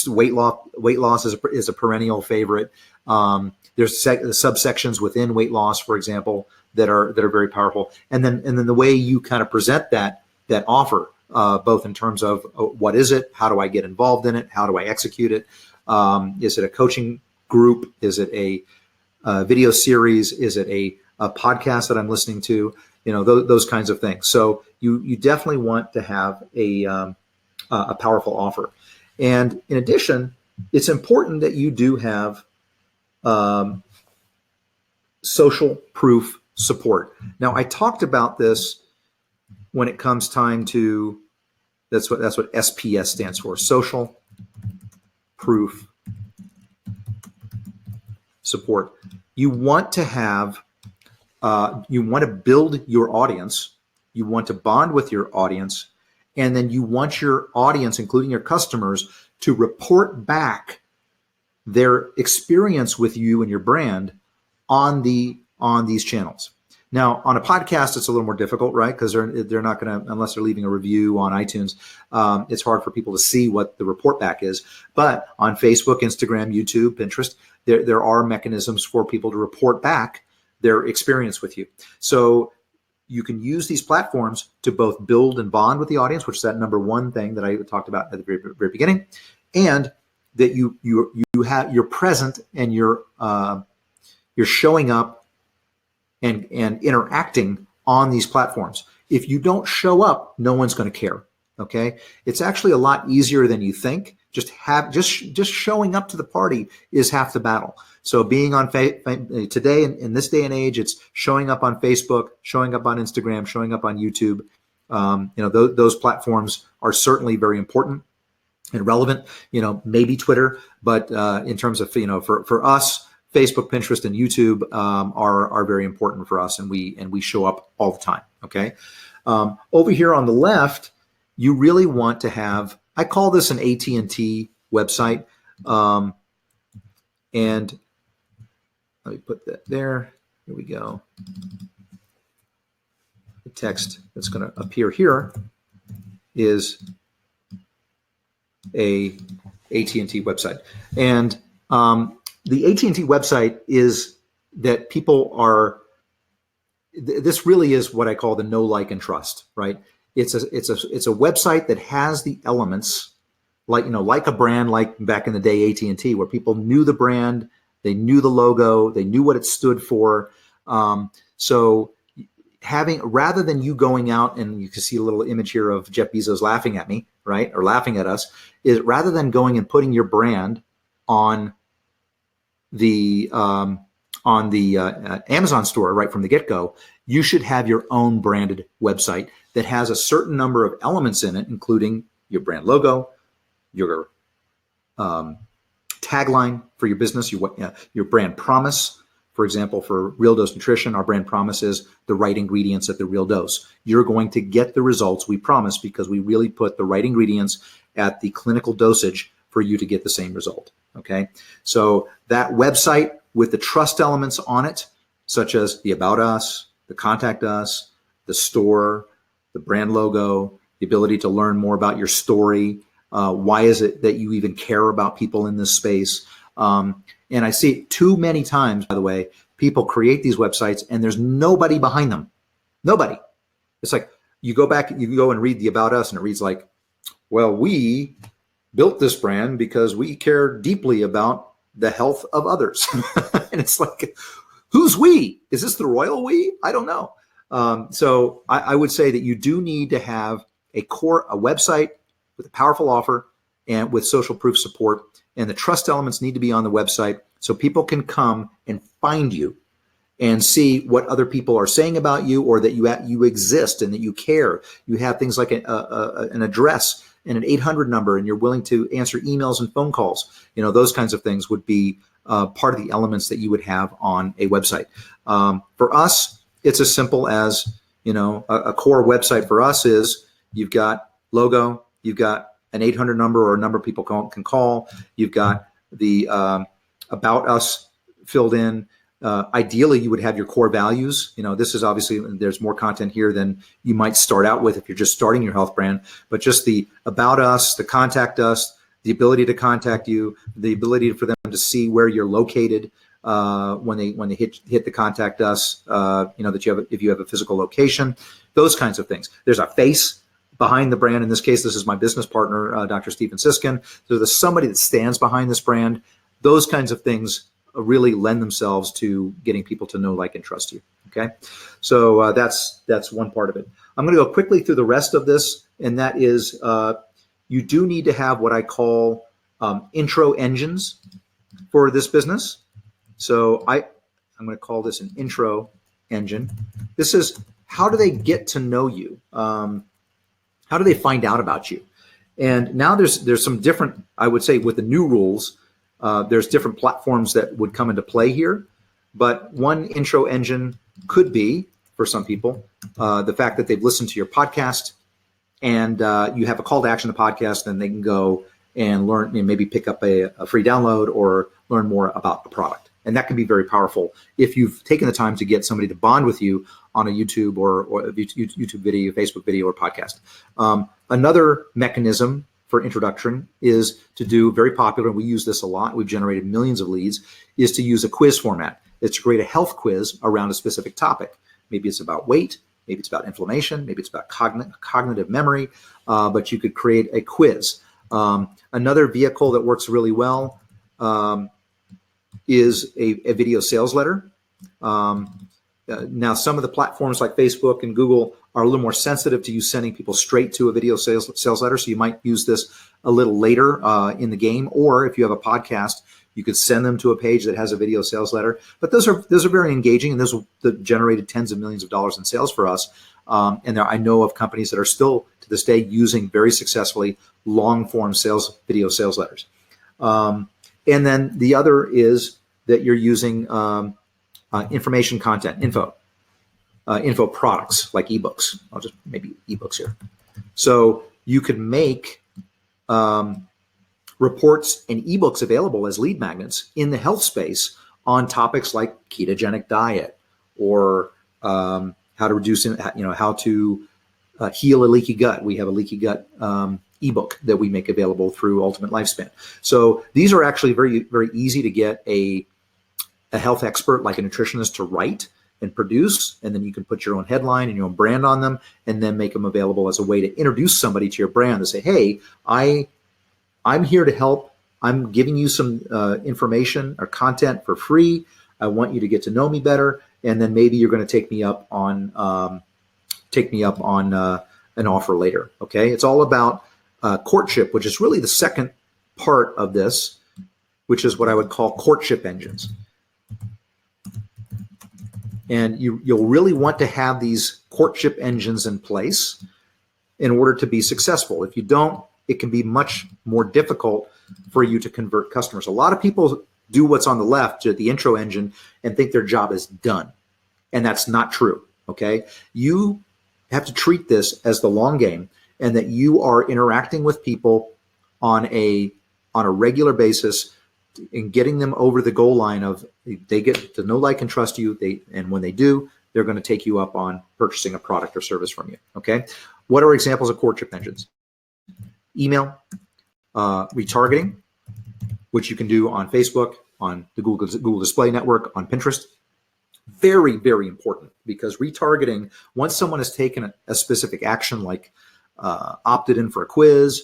S1: weight loss is a perennial favorite. There's subsections within weight loss, for example, that are very powerful. And then the way you kind of present that offer, both in terms of what is it, how do I get involved in it, how do I execute it, is it a coaching group, is it a video series, is it a podcast that I'm listening to, those kinds of things. So you definitely want to have a powerful offer. And in addition, it's important that you do have social proof support. Now, I talked about this when it comes time to, that's what SPS stands for, social proof support. You want to have, you want to build your audience, you want to bond with your audience, and then you want your audience, including your customers, to report back their experience with you and your brand on these channels. Now, on a podcast, it's a little more difficult, right? Because they're not going to, unless they're leaving a review on iTunes, it's hard for people to see what the report back is. But on Facebook, Instagram, YouTube, Pinterest, there are mechanisms for people to report back their experience with you. So you can use these platforms to both build and bond with the audience, which is that number one thing that I talked about at the very, very beginning, and that you're present and you're showing up and interacting on these platforms. If you don't show up, no one's going to care. Okay, it's actually a lot easier than you think. Just showing up to the party is half the battle. So being on today in this day and age, it's showing up on Facebook, showing up on Instagram, showing up on YouTube. Those platforms are certainly very important and relevant. Maybe Twitter, but in terms of for us, Facebook, Pinterest, and YouTube are very important for us, and we show up all the time. Okay, over here on the left, you really want to have, I call this an AT&T website, and let me put that there. Here we go. The text that's going to appear here is a AT&T website, and the AT&T website is that people are. This really is what I call the know, like, and trust. Right? It's a website that has the elements, like a brand, like back in the day AT&T, where people knew the brand, they knew the logo, they knew what it stood for. So rather than you going out, and you can see a little image here of Jeff Bezos laughing at me, right, or laughing at us, is rather than going and putting your brand on the Amazon store right from the get-go, you should have your own branded website that has a certain number of elements in it, including your brand logo, your tagline for your business, your brand promise. For example, for Real Dose Nutrition, our brand promise is the right ingredients at the real dose. You're going to get the results we promise because we really put the right ingredients at the clinical dosage for you to get the same result. Okay, so that website with the trust elements on it, such as the About Us, the Contact Us, the store, the brand logo, the ability to learn more about your story. Why is it that you even care about people in this space? And I see it too many times, by the way, people create these websites and there's nobody behind them. Nobody. It's like you go back, you go and read the About Us, and it reads like, well, we built this brand because we care deeply about the health of others. And it's like, who's we? Is this the royal we? I don't know. So I would say that you do need to have a website with a powerful offer and with social proof support. And the trust elements need to be on the website so people can come and find you and see what other people are saying about you, or that you exist and that you care. You have things like an address and an 800 number, and you're willing to answer emails and phone calls. Those kinds of things would be part of the elements that you would have on a website. For us, it's as simple as, a core website for us is you've got logo, you've got an 800 number or a number people can call. You've got the About Us filled in. Ideally, you would have your core values. This is obviously, there's more content here than you might start out with if you're just starting your health brand, but just the About Us, the Contact Us, the ability to contact you, the ability for them to see where you're located when they hit the Contact Us, that you have, if you have a physical location, those kinds of things. There's a face behind the brand. In this case, this is my business partner, Dr. Stephen Siskin. So there's somebody that stands behind this brand. Those kinds of things really lend themselves to getting people to know, like, and trust you. Okay, so that's one part of it. I'm going to go quickly through the rest of this, and that is you do need to have what I call intro engines for this business. So I'm going to call this an intro engine. This is, how do they get to know you? How do they find out about you? And now there's some different, I would say, with the new rules, there's different platforms that would come into play here. But one intro engine could be, for some people, the fact that they've listened to your podcast and you have a call to action to the podcast, and they can go and learn, maybe pick up a free download or learn more about the product. And that can be very powerful if you've taken the time to get somebody to bond with you on a YouTube or a YouTube video, Facebook video, or podcast. Another mechanism for introduction is to do, very popular, and we use this a lot, we've generated millions of leads, is to use a quiz format. It's to create a health quiz around a specific topic. Maybe it's about weight, maybe it's about inflammation, maybe it's about cognitive memory, but you could create a quiz. Another vehicle that works really well is a video sales letter. Now, some of the platforms like Facebook and Google are a little more sensitive to you sending people straight to a video sales letter. So you might use this a little later in the game, or if you have a podcast, you could send them to a page that has a video sales letter. But those are very engaging, and those have generated tens of millions of dollars in sales for us. And I know of companies that are still to this day using very successfully long form video sales letters. And then the other is that you're using information content, info products like ebooks. I'll just maybe ebooks here. So you could make reports and ebooks available as lead magnets in the health space on topics like ketogenic diet or how to reduce, how to heal a leaky gut. We have a leaky gut ebook that we make available through Ultimate Lifespan. So these are actually very, very easy to get a health expert like a nutritionist to write and produce, and then you can put your own headline and your own brand on them, and then make them available as a way to introduce somebody to your brand and say, hey, I'm here to help. I'm giving you some information or content for free. I want you to get to know me better, and then maybe you're going to take me up on an offer later. Okay, it's all about courtship, which is really the second part of this, which is what I would call courtship engines. And you'll really want to have these courtship engines in place in order to be successful. If you don't, it can be much more difficult for you to convert customers. A lot of people do what's on the left, the intro engine, and think their job is done. And that's not true, okay? You have to treat this as the long game, and that you are interacting with people on a regular basis and getting them over the goal line of they get to know, like, and trust you. And when they do, they're going to take you up on purchasing a product or service from you. Okay. What are examples of courtship engines? Email, retargeting, which you can do on Facebook, on the Google Display Network, on Pinterest. Very, very important, because retargeting, once someone has taken a specific action, like opted in for a quiz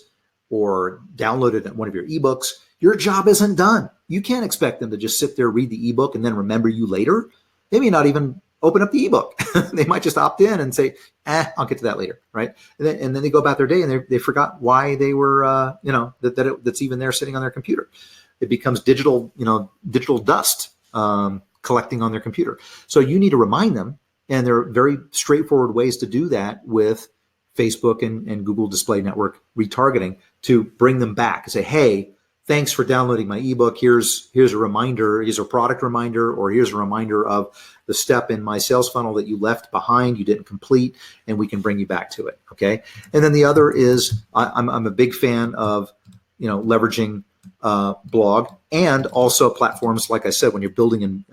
S1: or downloaded one of your ebooks, your job isn't done. You can't expect them to just sit there, read the ebook, and then remember you later. They may not even open up the ebook. They might just opt in and say, I'll get to that later, right? And then they go about their day, and they forgot why they were, that's even there sitting on their computer. It becomes digital dust collecting on their computer. So you need to remind them, and there are very straightforward ways to do that with Facebook and Google Display Network retargeting, to bring them back and say, hey, thanks for downloading my ebook. Here's a reminder. Here's a product reminder, or here's a reminder of the step in my sales funnel that you left behind, you didn't complete, and we can bring you back to it. Okay. And then the other is I'm a big fan of leveraging blog, and also platforms, like I said, when you're building and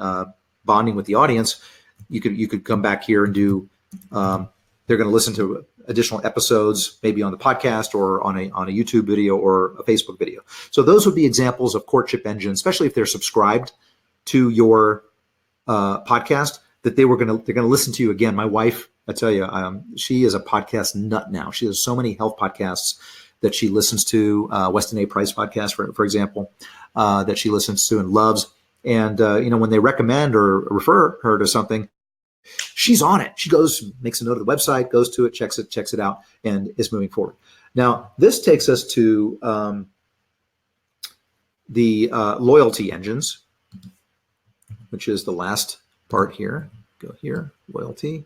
S1: bonding with the audience, you could come back here and do. They're going to listen to additional episodes, maybe on the podcast or on a YouTube video or a Facebook video. So those would be examples of courtship engines, especially if they're subscribed to your podcast, that they're going to listen to you again. My wife, I tell you, she is a podcast nut now. She has so many health podcasts that she listens to, Weston A. Price podcast, for example, that she listens to and loves. And when they recommend or refer her to something, she's on it. She goes, makes a note of the website, goes to it, checks it out, and is moving forward. Now, this takes us to the loyalty engines, which is the last part here. Go here, loyalty.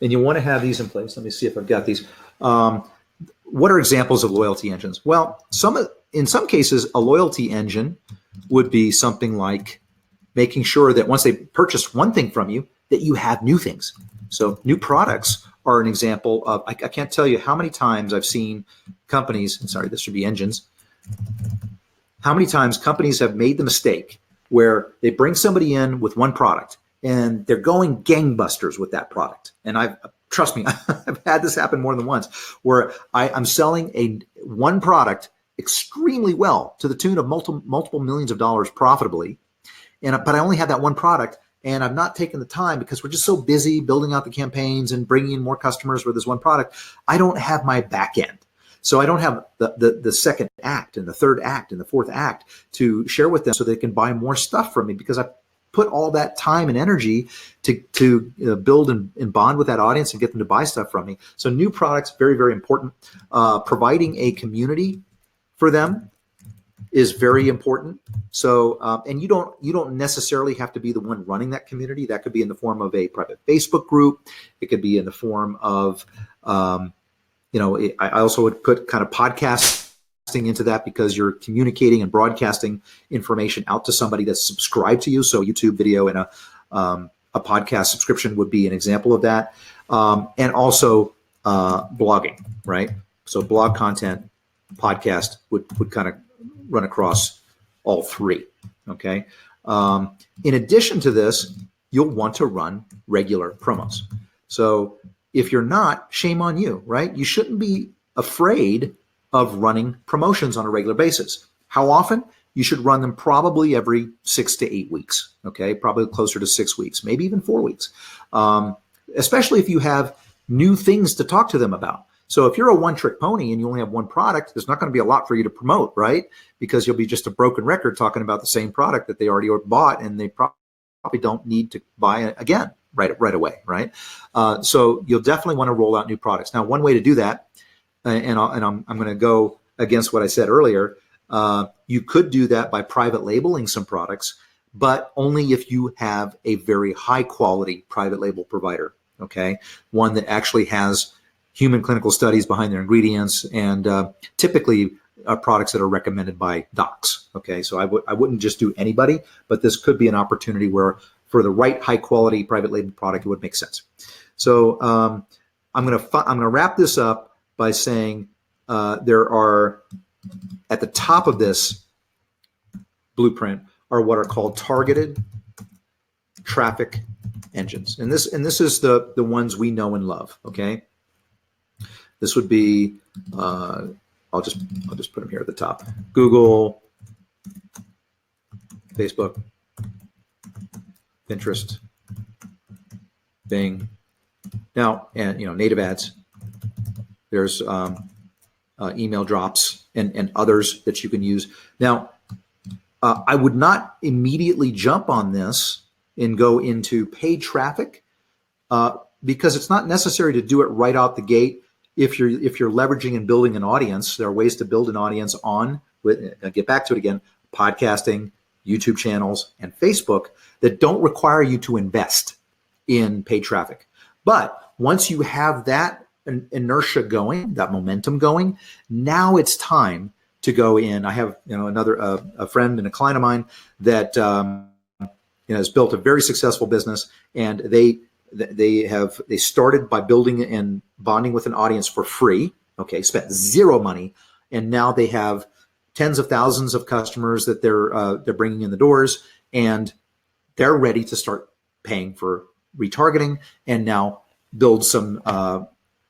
S1: And you want to have these in place. Let me see if I've got these. What are examples of loyalty engines? Well, in some cases, a loyalty engine would be something like making sure that once they purchase one thing from you, that you have new things. So new products are an example of, I can't tell you how many times I've seen companies, this should be engines, how many times companies have made the mistake where they bring somebody in with one product and they're going gangbusters with that product. And trust me, I've had this happen more than once, where I'm selling one product extremely well to the tune of multiple millions of dollars profitably, but I only have that one product, and I've not taken the time, because we're just so busy building out the campaigns and bringing in more customers with this one product. I don't have my back end, so I don't have the second act and the third act and the fourth act to share with them so they can buy more stuff from me, because I put all that time and energy to build and bond with that audience and get them to buy stuff from me. So new products, very, very important. Providing a community for them is very important. So, and you don't necessarily have to be the one running that community. That could be in the form of a private Facebook group. It could be in the form of, I also would put kind of podcasts into that because you're communicating and broadcasting information out to somebody that's subscribed to you. So YouTube video and a podcast subscription would be an example of that. And also blogging, right? So blog content, podcast would kind of run across all three, okay? In addition to this, you'll want to run regular promos. So if you're not, shame on you, right? You shouldn't be afraid of running promotions on a regular basis. How often? You should run them probably every 6 to 8 weeks, okay? Probably closer to 6 weeks, maybe even 4 weeks, especially if you have new things to talk to them about. So if you're a one-trick pony and you only have one product, there's not going to be a lot for you to promote, right? Because you'll be just a broken record talking about the same product that they already bought, and they probably don't need to buy it again right away, right? So you'll definitely want to roll out new products. Now, one way to do that, and I'm going to go against what I said earlier, you could do that by private labeling some products, but only if you have a very high quality private label provider, okay? One that actually has human clinical studies behind their ingredients, and typically products that are recommended by docs, okay? So I wouldn't just do anybody, but this could be an opportunity where for the right high quality private label product, it would make sense. So I'm gonna wrap this up by saying there are, at the top of this blueprint are what are called targeted traffic engines, and this is the ones we know and love. Okay, this would be I'll just put them here at the top: Google, Facebook, Pinterest, Bing. Now, and native ads. There's email drops and others that you can use. Now, I would not immediately jump on this and go into paid traffic because it's not necessary to do it right out the gate. If you're leveraging and building an audience, there are ways to build an audience on, I'll get back to it again, podcasting, YouTube channels, and Facebook that don't require you to invest in paid traffic. But once you have that inertia going, that momentum going, now it's time to go in. I have another a friend and a client of mine that has built a very successful business, and they started by building and bonding with an audience for free. Okay, spent zero money, and now they have tens of thousands of customers that they're bringing in the doors, and they're ready to start paying for retargeting, and now build some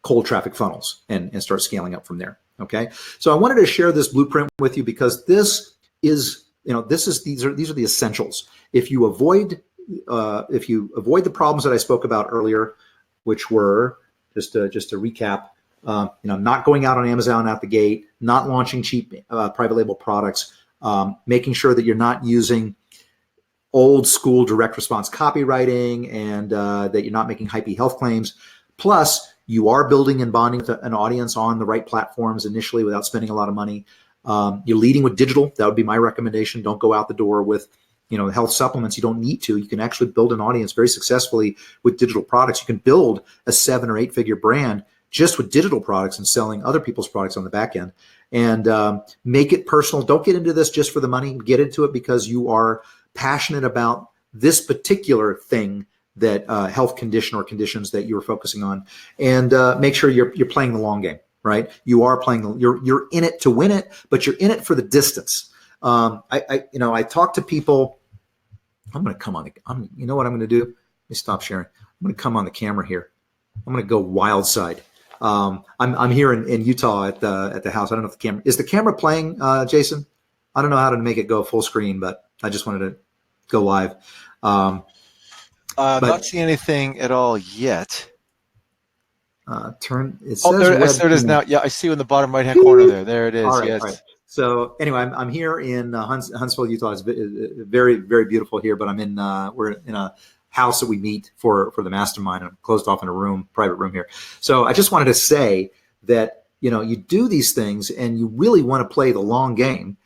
S1: cold traffic funnels and start scaling up from there. Okay, so I wanted to share this blueprint with you because these are the essentials. If you avoid the problems that I spoke about earlier, which were just to recap, not going out on Amazon out the gate, not launching cheap private label products, making sure that you're not using old school direct response copywriting, and that you're not making hypey health claims. Plus, you are building and bonding with an audience on the right platforms initially without spending a lot of money. You're leading with digital. That would be my recommendation. Don't go out the door with health supplements. You don't need to. You can actually build an audience very successfully with digital products. You can build a 7 or 8 figure brand just with digital products and selling other people's products on the back end. And make it personal. Don't get into this just for the money. Get into it because you are passionate about this particular thing, that health condition or conditions that you're focusing on, and make sure you're playing the long game, right? You are playing you're in it to win it, but you're in it for the distance. I talk to people. I'm going to come on. You know what I'm going to do? Let me stop sharing. I'm going to come on the camera here. I'm going to go wild side. I'm here in Utah at the house. I don't know if the camera playing, Jason? I don't know how to make it go full screen, but I just wanted to go live.
S2: Not seeing anything at all yet.
S1: It says
S2: there it is now. Yeah, I see you in the bottom right-hand corner there. There it is.
S1: All right,
S2: yes.
S1: All right. So anyway, I'm here in Huntsville, Utah. It's very, very beautiful here, but we're in a house that we meet for the mastermind. I'm closed off in a private room here. So I just wanted to say that, you do these things and you really want to play the long game.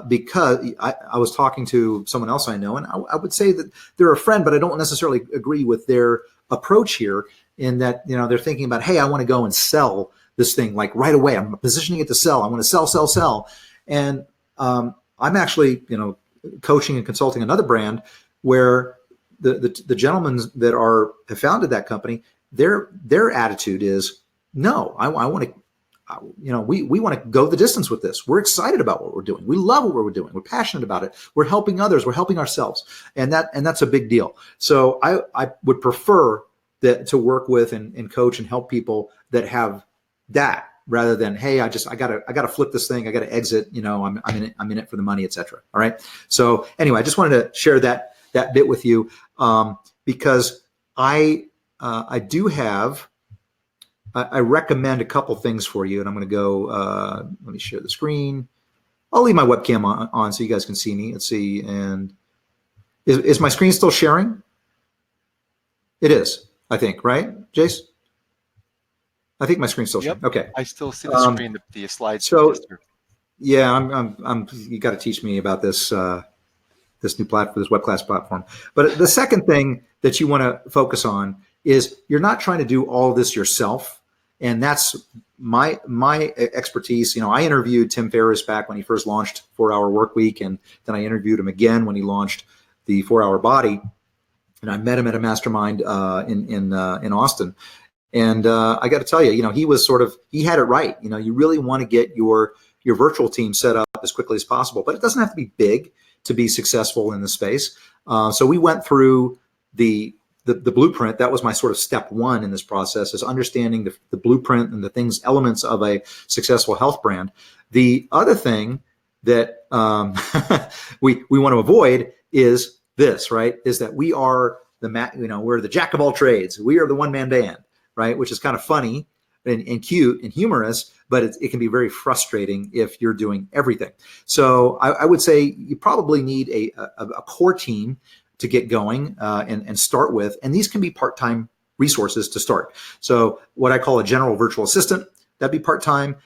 S1: Because I was talking to someone else I know, and I would say that they're a friend, but I don't necessarily agree with their approach here in that, they're thinking about, hey, I want to go and sell this thing like right away. I'm positioning it to sell. I want to sell, sell, sell. And I'm actually, coaching and consulting another brand where the gentlemen that have founded that company, their attitude is, no, I want to, we want to go the distance with this. We're excited about what we're doing. We love what we're doing. We're passionate about it. We're helping others. We're helping ourselves. And that's a big deal. So I would prefer that to work with and coach and help people that have that, rather than, hey, I gotta flip this thing. I gotta exit. I'm in it for the money, etc. All right. So anyway, I just wanted to share that bit with you, because I do have, I recommend a couple things for you, and I'm going to go, let me share the screen. I'll leave my webcam on so you guys can see me. Let's see. And is my screen still sharing? It is, I think, right, Jace? I think my screen's still sharing. Okay.
S2: I still see the screen, the slides.
S1: So yeah, I'm you got to teach me about this, this new platform, this web class platform. But the second thing that you want to focus on is you're not trying to do all of this yourself. And that's my expertise. I interviewed Tim Ferriss back when he first launched 4-Hour Workweek, and then I interviewed him again when he launched the 4-Hour Body. And I met him at a mastermind in Austin. And I got to tell you, he had it right. You really want to get your virtual team set up as quickly as possible, but it doesn't have to be big to be successful in the space. So we went through the blueprint. That was my sort of step one in this process, is understanding the blueprint and the elements of a successful health brand. The other thing that we want to avoid is this, right? Is that we are we're the jack of all trades. We are the one-man band, right? Which is kind of funny and cute and humorous, but it can be very frustrating if you're doing everything. So I would say you probably need a core team to get going and start with. And these can be part-time resources to start. So what I call a general virtual assistant, that'd be part-time.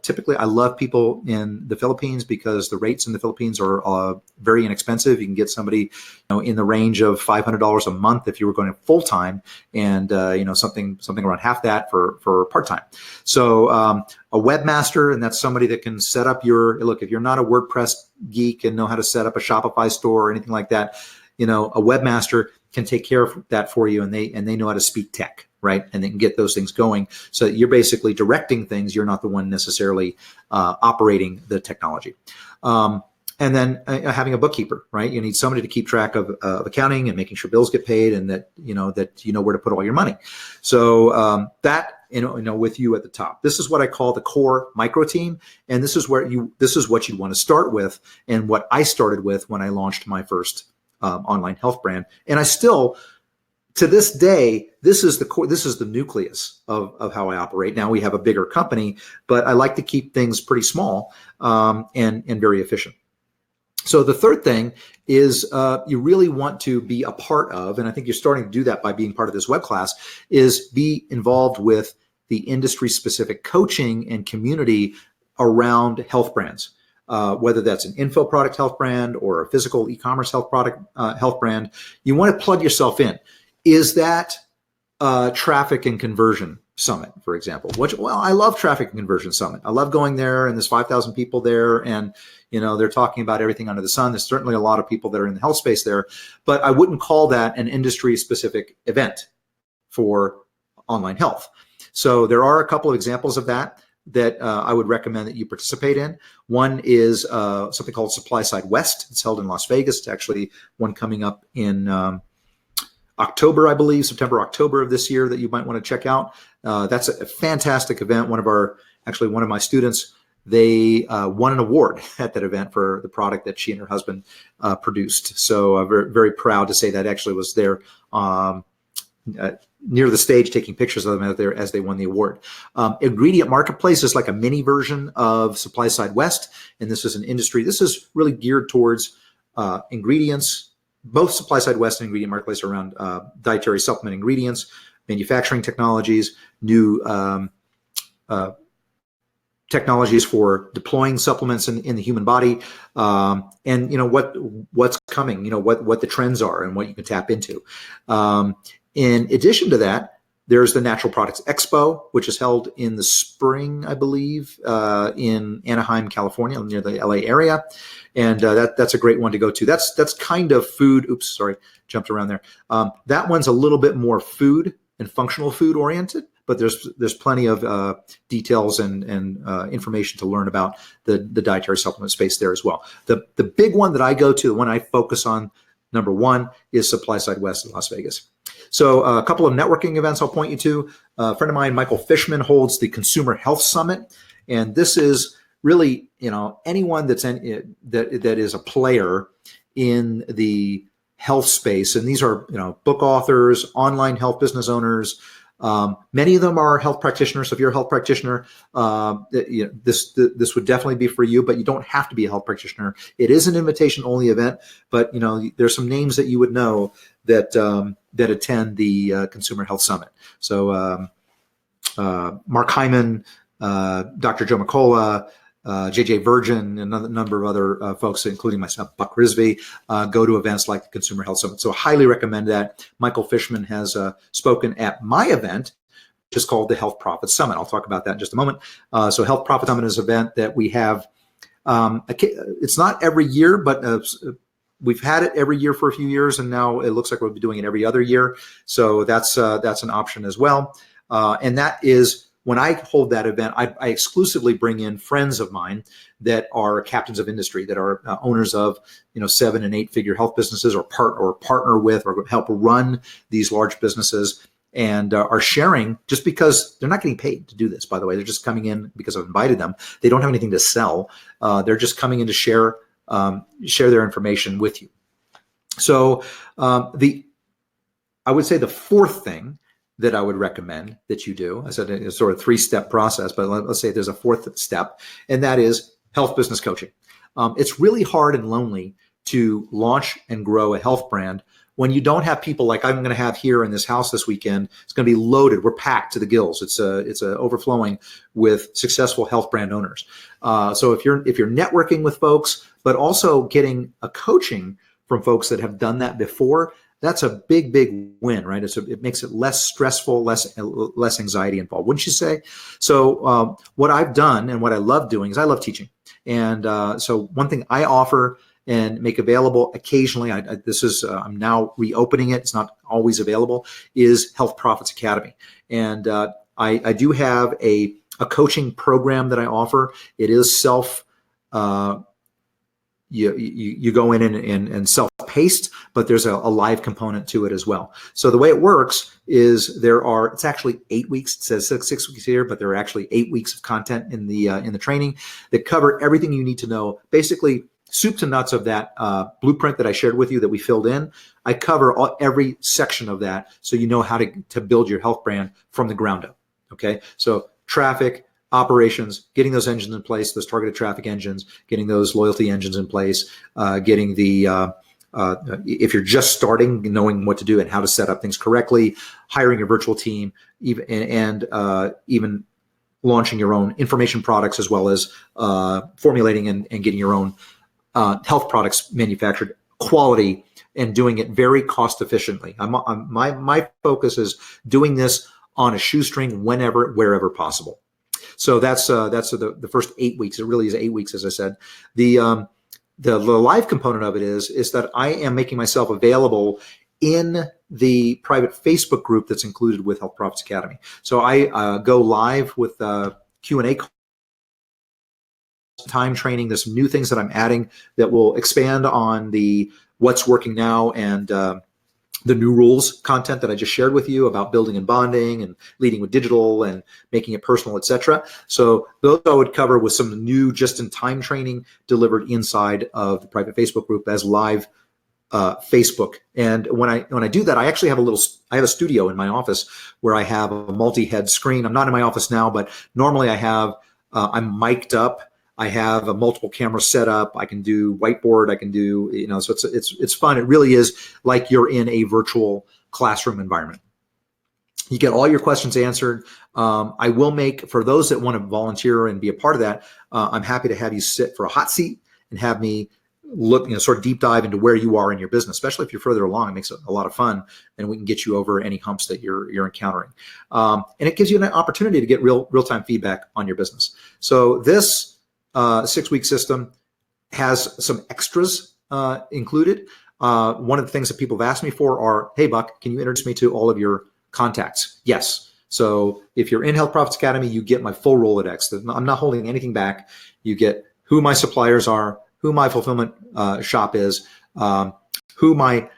S1: Typically, I love people in the Philippines because the rates in the Philippines are very inexpensive. You can get somebody in the range of $500 a month if you were going full-time, and something around half that for part-time. So a webmaster, and that's somebody that can set up look, if you're not a WordPress geek and know how to set up a Shopify store or anything like that, a webmaster can take care of that for you, and they know how to speak tech, right? And they can get those things going. So you're basically directing things. You're not the one necessarily operating the technology. And then having a bookkeeper, right? You need somebody to keep track of accounting and making sure bills get paid, and that you know where to put all your money. So that with you at the top. This is what I call the core micro team, and this is what you want to start with, and what I started with when I launched my first online health brand. And I still, to this day, this is the core, this is the nucleus of how I operate. Now we have a bigger company, but I like to keep things pretty small and very efficient. So the third thing is you really want to be a part of, and I think you're starting to do that by being part of this web class, is be involved with the industry-specific coaching and community around health brands. Whether that's an info product health brand or a physical e-commerce health product health brand, you want to plug yourself in. Is that Traffic and Conversion Summit, for example? I love Traffic and Conversion Summit. I love going there, and there's 5,000 people there, and they're talking about everything under the sun. There's certainly a lot of people that are in the health space there, but I wouldn't call that an industry-specific event for online health. So there are a couple of examples of that I would recommend that you participate in. One is something called Supply Side West. It's held in Las Vegas. It's actually one coming up in October, I believe, September, October of this year, that you might want to check out. That's a fantastic event. One of my students, they won an award at that event for the product that she and her husband produced. So I'm very, very proud to say that actually was there near the stage, taking pictures of them out there as they won the award. Ingredient Marketplace is like a mini version of Supply Side West, and this is an industry. This is really geared towards ingredients. Both Supply Side West and Ingredient Marketplace are around dietary supplement ingredients, manufacturing technologies, new technologies for deploying supplements in the human body, and what's coming, what the trends are and what you can tap into. In addition to that, There's the Natural Products Expo, which is held in the spring, I believe, in Anaheim, California, near the LA area. And that's a great one to go to. That's kind of food. Oops, sorry, jumped around there. That one's a little bit more food and functional food oriented, but there's plenty of details and information to learn about the dietary supplement space there as well. The big one that I go to, the one I focus on, number one, is Supply Side West in Las Vegas. So a couple of networking events I'll point you to. A friend of mine, Michael Fishman, holds the Consumer Health Summit, and this is really, anyone that is a player in the health space, and these are book authors, online health business owners. Many of them are health practitioners. So if you're a health practitioner, this would definitely be for you, but you don't have to be a health practitioner. It is an invitation only event, but there's some names that you would know that attend the Consumer Health Summit. So Mark Hyman, Dr. Joe McCullough, JJ Virgin, and a number of other folks, including myself, Buck Risby, go to events like the Consumer Health Summit. So I highly recommend that. Michael Fishman has spoken at my event, which is called the Health Profit Summit. I'll talk about that in just a moment. So Health Profit Summit is an event that we have. It's not every year, but we've had it every year for a few years, and now it looks like we'll be doing it every other year. So that's an option as well. And that is, when I hold that event, I exclusively bring in friends of mine that are captains of industry, that are owners of 7- and 8-figure health businesses, or partner with, or help run these large businesses, and are sharing, just because they're not getting paid to do this, by the way. They're just coming in because I've invited them. They don't have anything to sell. They're just coming in to share their information with you. So I would say the fourth thing that I would recommend that you do, I said it's sort of a 3-step process, but let's say there's a fourth step, and that is health business coaching. It's really hard and lonely to launch and grow a health brand when you don't have people like I'm going to have here in this house this weekend. It's going to be loaded. We're packed to the gills. It's overflowing with successful health brand owners. So if you're networking with folks, but also getting a coaching from folks that have done that before, that's a big, big win, right? It makes it less stressful, less anxiety involved, wouldn't you say? So what I've done and what I love doing is I love teaching. And so one thing I offer and make available occasionally, I'm now reopening it, it's not always available, is Health Profits Academy. And I do have a coaching program that I offer. It is you go in and self-paced, but there's a live component to it as well. So the way it works is it's actually 8 weeks. It says 6 weeks here, but there are actually 8 weeks of content in the training that cover everything you need to know. Basically, soup to nuts of that blueprint that I shared with you that we filled in. I cover every section of that, so you know how to build your health brand from the ground up. Okay, so traffic, operations, getting those engines in place, those targeted traffic engines, getting those loyalty engines in place, getting if you're just starting, knowing what to do and how to set up things correctly, hiring a virtual team, even launching your own information products, as well as formulating and getting your own health products manufactured, quality, and doing it very cost efficiently. My focus is doing this on a shoestring, whenever, wherever possible. So that's the first 8 weeks. It really is 8 weeks, as I said. The live component of it is that I am making myself available in the private Facebook group that's included with Health Profits Academy. So I go live with Q&A time training. There's some new things that I'm adding that will expand on the what's working now and the new rules content that I just shared with you about building and bonding and leading with digital and making it personal, etc. So those I would cover with some new just-in-time training delivered inside of the private Facebook group as live Facebook. And when I do that, I actually have a studio in my office where I have a multi-head screen. I'm not in my office now, but normally I'm mic'd up. I have a multiple camera set up. I can do whiteboard. I can do, so it's fun. It really is like you're in a virtual classroom environment. You get all your questions answered. I will make, for those that want to volunteer and be a part of that, I'm happy to have you sit for a hot seat and have me look, sort of deep dive into where you are in your business, especially if you're further along. It makes it a lot of fun, and we can get you over any humps that you're encountering. And it gives you an opportunity to get real-time feedback on your business. So this 6-week system has some extras included. One of the things that people have asked me for are, hey, Buck, can you introduce me to all of your contacts? Yes. So if you're in Health Profits Academy, you get my full Rolodex. I'm not holding anything back. You get who my suppliers are, who my fulfillment shop is, who my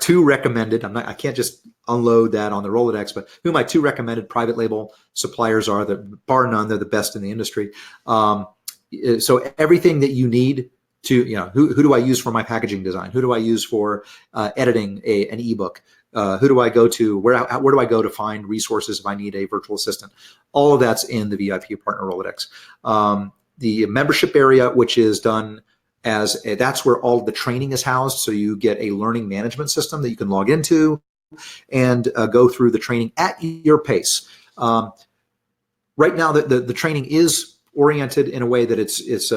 S1: two recommended. I can't just unload that on the Rolodex, but who my 2 recommended private label suppliers are. That bar none, they're the best in the industry. So everything that you need to, who do I use for my packaging design? Who do I use for editing an ebook? Who do I go to? Where do I go to find resources if I need a virtual assistant? All of that's in the VIP Partner Rolodex. The membership area, which is done that's where all the training is housed. So you get a learning management system that you can log into and go through the training at your pace. Right now, the training is oriented in a way that it's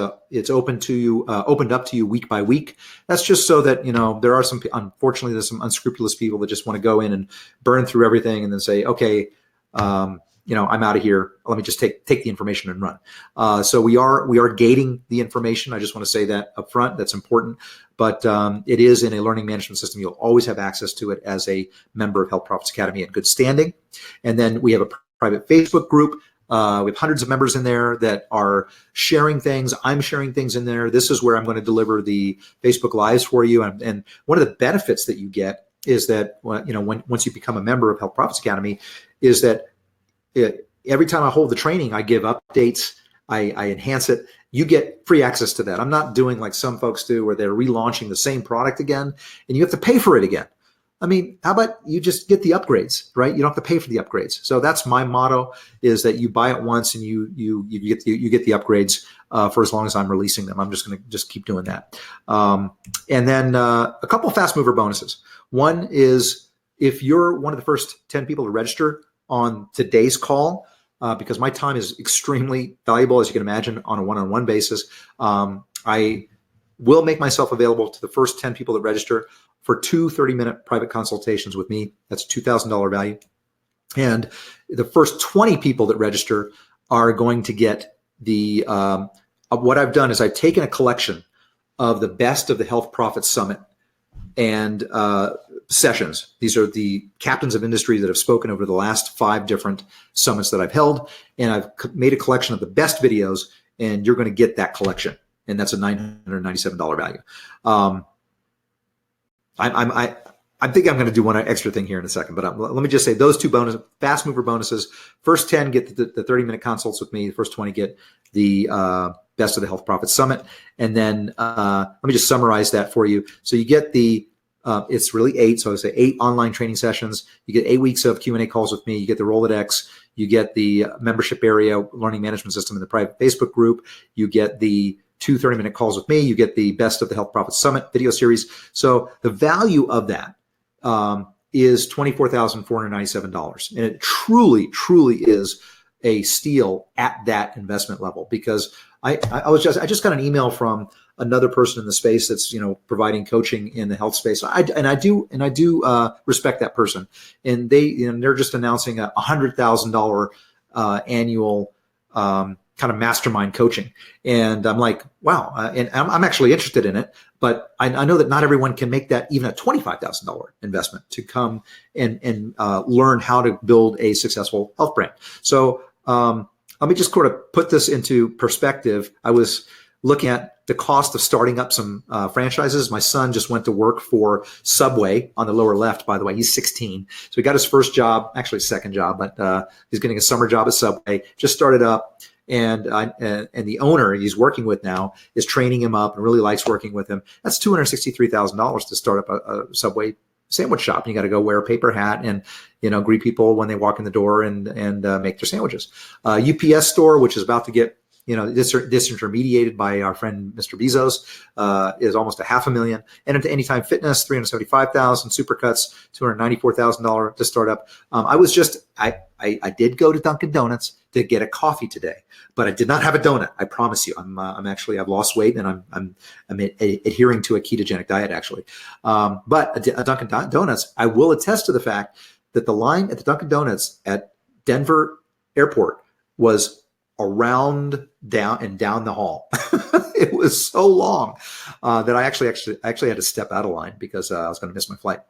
S1: opened up to you week by week. That's just so that there are unfortunately there's some unscrupulous people that just want to go in and burn through everything and then say, okay, I'm out of here. Let me just take the information and run. So we are gating the information. I just want to say that up front. That's important. But it is in a learning management system. You'll always have access to it as a member of Health Profits Academy in good standing. And then we have a private Facebook group. We have hundreds of members in there that are sharing things. I'm sharing things in there. This is where I'm going to deliver the Facebook Lives for you. And one of the benefits that you get is that once you become a member of Health Profits Academy, is that every time I hold the training, I give updates, I enhance it. You get free access to that. I'm not doing like some folks do where they're relaunching the same product again and you have to pay for it again. I mean, how about you just get the upgrades, right? You don't have to pay for the upgrades. So that's my motto, is that you buy it once and you get the upgrades for as long as I'm releasing them. I'm just going to keep doing that. And then a couple of fast mover bonuses. One is if you're one of the first 10 people to register on today's call, because my time is extremely valuable, as you can imagine, on a one-on-one basis, I will make myself available to the first 10 people that register for 2 30-minute private consultations with me. That's $2,000 value. And the first 20 people that register are going to get the, what I've done is I've taken a collection of the best of the Health Profits Summit and sessions. These are the captains of industry that have spoken over the last 5 different summits that I've held. And I've made a collection of the best videos, and you're going to get that collection. And that's a $997 value. I think I'm going to do one extra thing here in a second, but let me just say those 2 fast mover bonuses. First 10 get the 30-minute consults with me. The first 20 get the best of the Health Profits Summit. And then let me just summarize that for you. So you get it's really 8. So I say 8 online training sessions. You get 8 weeks of Q&A calls with me. You get the Rolodex. You get the membership area, learning management system in the private Facebook group. You get the 2 30-minute calls with me. You get the best of the Health Profits Summit video series. So the value of that is $24,497. And it truly, truly is a steal at that investment level, because I just got an email from another person in the space that's providing coaching in the health space. I do respect that person, and they're just announcing a $100,000 annual kind of mastermind coaching. And I'm like, wow. And I'm actually interested in it, but I know that not everyone can make that, even a $25,000 investment to come and learn how to build a successful health brand. So let me just sort of put this into perspective. I was looking at the cost of starting up some franchises. My son just went to work for Subway on the lower left, by the way. He's 16. So he got his first job, actually second job, but he's getting a summer job at Subway, just started up. And the owner he's working with now is training him up and really likes working with him. That's $263,000 to start up a Subway sandwich shop. And you got to go wear a paper hat and greet people when they walk in the door and make their sandwiches. UPS store, which is about to get disintermediated by our friend Mr. Bezos, is almost $500,000. And into Anytime Fitness, $375,000. Supercuts, $294,000 to start up. I did go to Dunkin' Donuts to get a coffee today, but I did not have a donut. I promise you. I've lost weight and I'm adhering to a ketogenic diet actually. But a Dunkin' Donuts, I will attest to the fact that the line at the Dunkin' Donuts at Denver Airport was around down the hall. It was so long that I actually had to step out of line because I was going to miss my flight.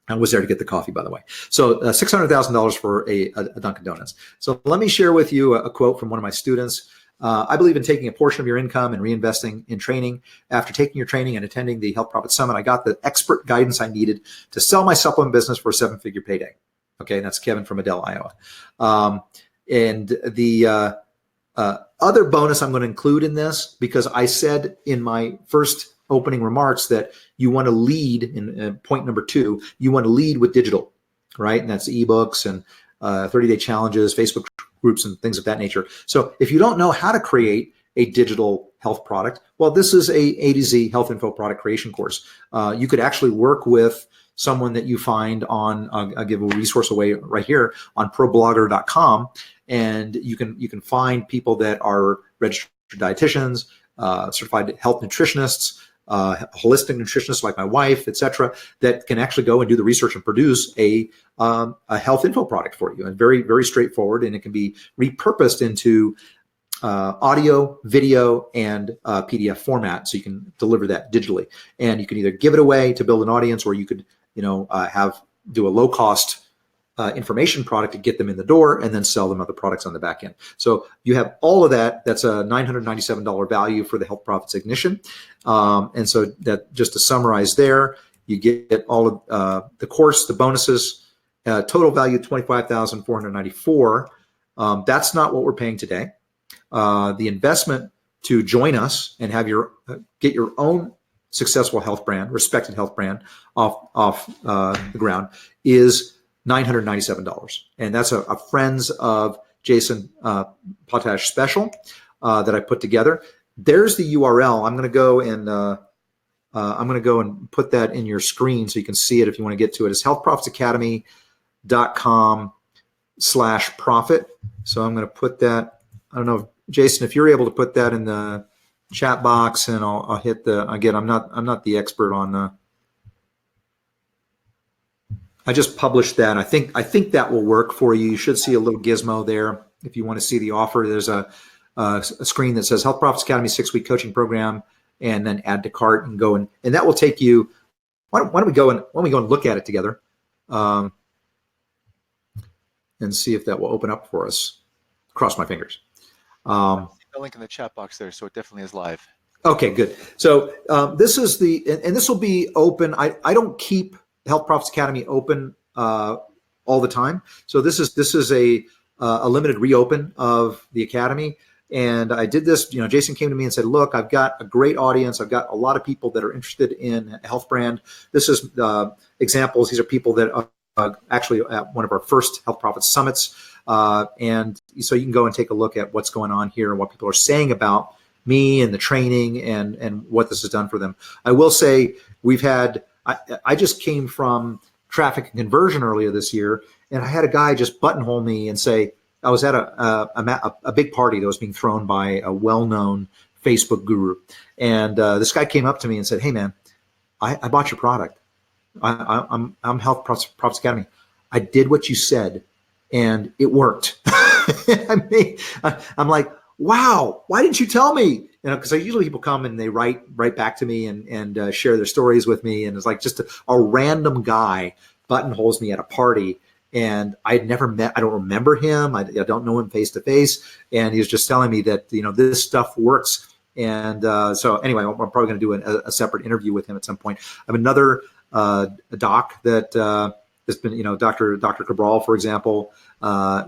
S1: I was there to get the coffee, by the way. So $600,000 for a Dunkin' Donuts. So let me share with you a quote from one of my students. I believe in taking a portion of your income and reinvesting in training. After taking your training and attending the Health Profit Summit, I got the expert guidance I needed to sell my supplement business for a 7-figure payday. Okay, that's Kevin from Adele, Iowa. And the other bonus I'm going to include in this, because I said in my first opening remarks that you want to lead in point number 2, you want to lead with digital, right? And that's ebooks and 30-day challenges, Facebook groups and things of that nature. So if you don't know how to create a digital health product, well, this is A to Z health info product creation course. You could actually work with someone that you find on, I'll give a resource away right here on ProBlogger.com, and you can find people that are registered dietitians, certified health nutritionists, holistic nutritionists like my wife, etc., that can actually go and do the research and produce a health info product for you, and very, very straightforward, and it can be repurposed into audio, video, and PDF format, so you can deliver that digitally. And you can either give it away to build an audience, or you could do a low-cost information product to get them in the door and then sell them other products on the back end. So you have all of that. That's a $997 value for the Health Profits Ignition. And so that, just to summarize there, you get all of the course, the bonuses, total value $25,494. That's not what we're paying today. The investment to join us and have get your own successful health brand, respected health brand off the ground is $997. And that's a Friends of Jason Potash special that I put together. There's the URL. I'm going to go and put that in your screen so you can see it if you want to get to it. It's healthprofitsacademy.com/profit. So I'm going to put that. I don't know, Jason, if you're able to put that in the chat box, and I'll hit again, I'm not the expert on I just published that. I think that will work for you. You should see a little gizmo there if you want to see the offer. There's a screen that says Health Profits Academy 6-week coaching program, and then add to cart and go and that will take you. Why don't we go and look at it together, and see if that will open up for us. Cross my fingers.
S2: The link in the chat box there, so it definitely is live.
S1: Okay, good. So this is and this will be open. I don't keep Health Profits Academy open all the time. So this is a limited reopen of the Academy. And I did this, Jason came to me and said, look, I've got a great audience. I've got a lot of people that are interested in a health brand. This is examples. These are people that are actually at one of our first Health Profits Summits. And so you can go and take a look at what's going on here and what people are saying about me and the training and what this has done for them. I will say I just came from traffic and conversion earlier this year, and I had a guy just buttonhole me and say, I was at a big party that was being thrown by a well-known Facebook guru. And this guy came up to me and said, hey man, I bought your product. I'm Health Profits Academy. I did what you said and it worked. I'm like, wow, why didn't you tell me? Because usually people come and they write back to me and share their stories with me. And it's like just a random guy buttonholes me at a party, and I'd never met, I don't remember him. I don't know him face to face. And he was just telling me that, this stuff works. And so anyway, I'm probably going to do a separate interview with him at some point. I have another doc that has been, Dr. Cabral, for example,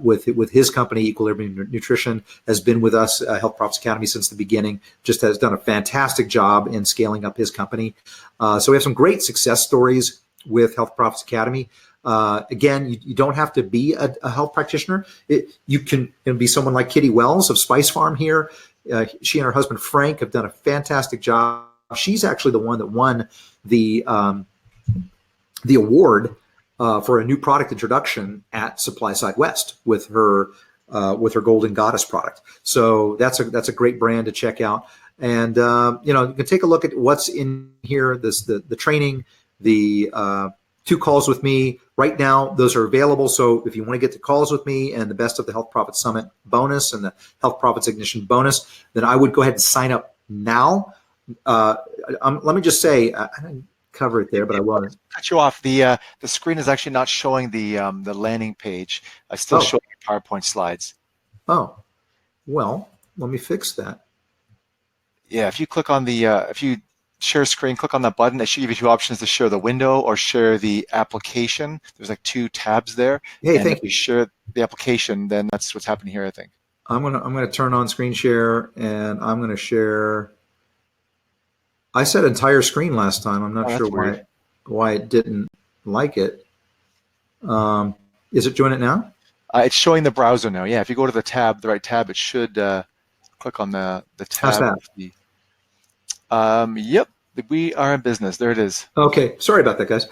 S1: with his company, Equilibrium Nutrition, has been with us, Health Profits Academy, since the beginning, just has done a fantastic job in scaling up his company. So we have some great success stories with Health Profits Academy. Again, you don't have to be a health practitioner. You can be someone like Kitty Wells of Spice Farm here. She and her husband Frank have done a fantastic job. She's actually the one that won the award for a new product introduction at Supply Side West with her Golden Goddess product. So that's a great brand to check out. And you can take a look at what's in here. The training, the 2 calls with me right now. Those are available. So if you want to get the calls with me and the Best of the Health Profits Summit bonus and the Health Profits Ignition bonus, then I would go ahead and sign up now. Let me just say, I didn't cover it there, but I want to
S2: cut you off. The screen is actually not showing the landing page. I still show PowerPoint slides.
S1: Oh, well, let me fix that.
S2: Yeah, if you click on the if you share screen, click on that button. It should give you 2 options to share the window or share the application. There's like 2 tabs there.
S1: Hey,
S2: and
S1: thank
S2: if
S1: you.
S2: you share the application, then that's what's happening here, I think.
S1: I'm gonna turn on screen share, and I'm gonna share. I said entire screen last time. I'm not sure why it didn't like it. Is it doing it now?
S2: It's showing the browser now. Yeah, if you go to the right tab, it should click on the tab.
S1: How's that?
S2: Yep, we are in business. There it is.
S1: Okay, sorry about that, guys.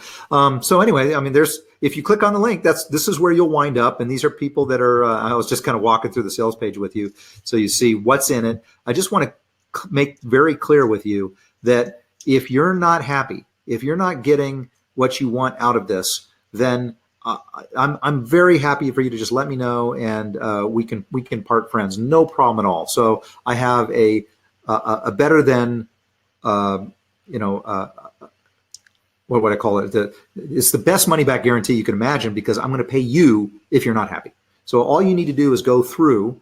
S1: So anyway, I mean, if you click on the link, this is where you'll wind up. And these are people that are. I was just kind of walking through the sales page with you, so you see what's in it. I just want to make very clear with you that if you're not happy, if you're not getting what you want out of this, then I'm very happy for you to just let me know, and we can part friends, no problem at all. So I have a better than what would I call it? It's the best money back guarantee you can imagine, because I'm going to pay you if you're not happy. So all you need to do is go through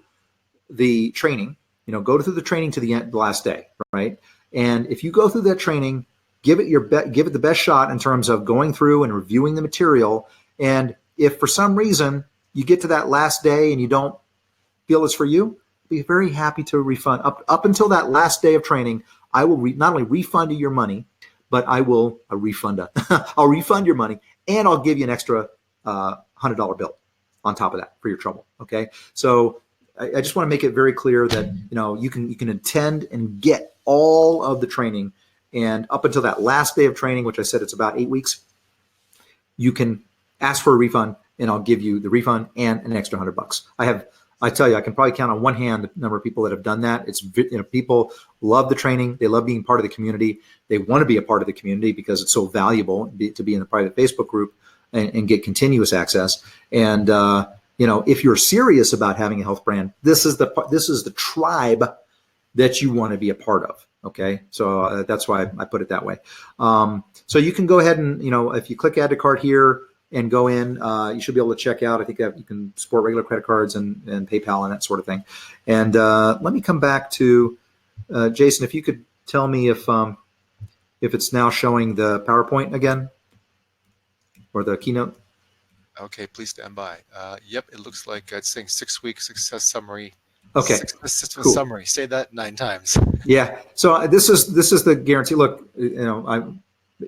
S1: the training. Go through the training to the last day, right? And if you go through that training, give it the best shot in terms of going through and reviewing the material. And if for some reason you get to that last day and you don't feel it's for you, be very happy to refund. Up until that last day of training, I will not only refund you your money, but I will I'll refund your money, and I'll give you an extra $100 bill on top of that for your trouble. Okay, so I just want to make it very clear that you can attend and get all of the training, and up until that last day of training, which I said it's about 8 weeks, you can ask for a refund, and I'll give you the refund and an extra $100. I tell you, I can probably count on one hand the number of people that have done that. It's people love the training, they love being part of the community, they want to be a part of the community because it's so valuable to be in the private Facebook group and get continuous access. And if you're serious about having a health brand, this is the tribe that you want to be a part of. Okay, so that's why I put it that way. So you can go ahead and if you click add to cart here and go in, you should be able to check out. I think that you can support regular credit cards and PayPal and that sort of thing. And let me come back to Jason. If you could tell me if it's now showing the PowerPoint again or the keynote.
S3: Okay, please stand by. Yep, it looks like it's saying 6-week success summary.
S1: Okay,
S3: Success system
S1: cool.
S3: Summary. Say that 9 times.
S1: Yeah. So this is the guarantee. Look,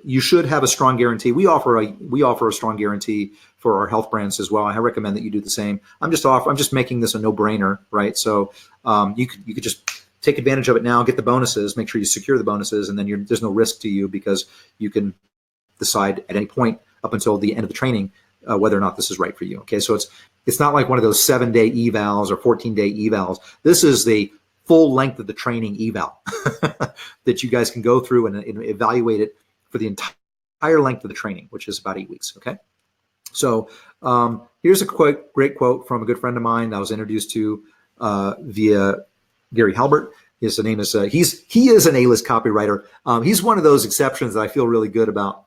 S1: you should have a strong guarantee. We offer a strong guarantee for our health brands as well. I recommend that you do the same. I'm just making this a no-brainer, right? So you could just take advantage of it now, get the bonuses, make sure you secure the bonuses, and then there's no risk to you because you can decide at any point up until the end of the training whether or not this is right for you. Okay, so it's not like one of those 7-day evals or 14-day evals. This is the full length of the training eval that you guys can go through and evaluate it for the entire length of the training, which is about 8 weeks. Okay, so here's a great quote from a good friend of mine that I was introduced to via Gary Halbert. His name is he is an A-list copywriter. He's one of those exceptions that I feel really good about.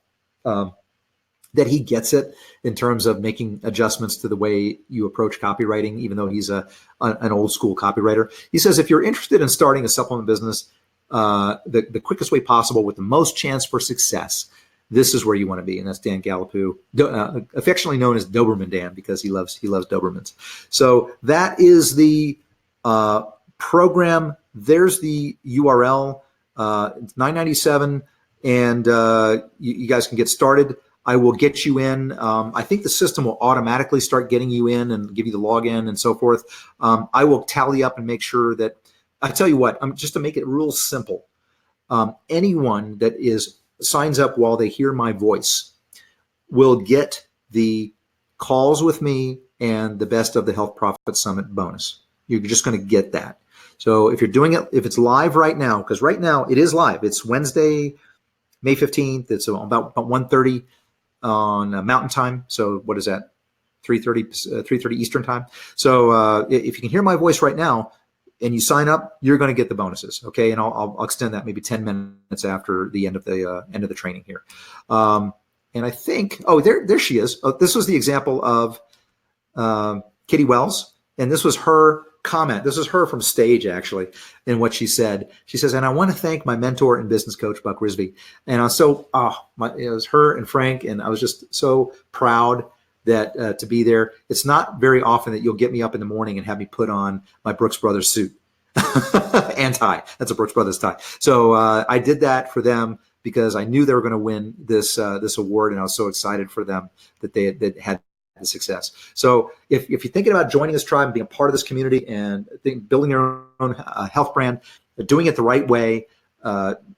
S1: That he gets it in terms of making adjustments to the way you approach copywriting, even though he's an old school copywriter. He says, if you're interested in starting a supplement business the quickest way possible with the most chance for success, this is where you want to be. And that's Dan Gallipo, affectionately known as Doberman Dan, because he loves Dobermans. So that is the program. There's the URL. It's $9.97, and you guys can get started. I will get you in. I think the system will automatically start getting you in and give you the login and so forth. I will tally up and make sure that I tell you what, just to make it real simple, anyone that signs up while they hear my voice will get the calls with me and the Best of the Health Profit Summit bonus. You're just going to get that. So if you're doing it, if it's live right now, because right now it is live. It's Wednesday, May 15th. It's about 1:30 on Mountain Time. So what is that? 3:30 Eastern Time. So if you can hear my voice right now and you sign up, you're going to get the bonuses. Okay, and I'll extend that maybe 10 minutes after the end of the training here. And I think, there she is. This was the example of Kitty Wells, and this was her comment. This is her from stage, actually, in what she said. She says, and I want to thank my mentor and business coach, Buck Risby. And I was it was her and Frank, and I was just so proud that to be there. It's not very often that you'll get me up in the morning and have me put on my Brooks Brothers suit and tie. That's a Brooks Brothers tie. So I did that for them because I knew they were going to win this award, and I was so excited for them that they had the success. So if you're thinking about joining this tribe and being a part of this community and building your own health brand, doing it the right way,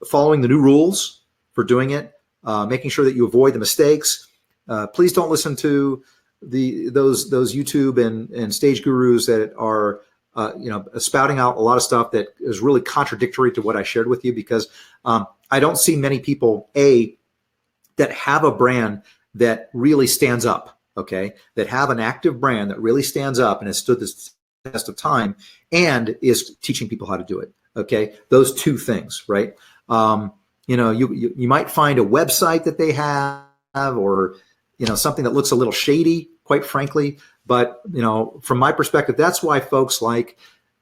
S1: following the new rules for doing it, making sure that you avoid the mistakes. Please don't listen to those YouTube and stage gurus that are spouting out a lot of stuff that is really contradictory to what I shared with you, because I don't see many people that have a brand that really stands up. Okay, that have an active brand that really stands up and has stood the test of time and is teaching people how to do it. Okay, those two things, right? You might find a website that they have, or something that looks a little shady, quite frankly. But from my perspective, that's why folks like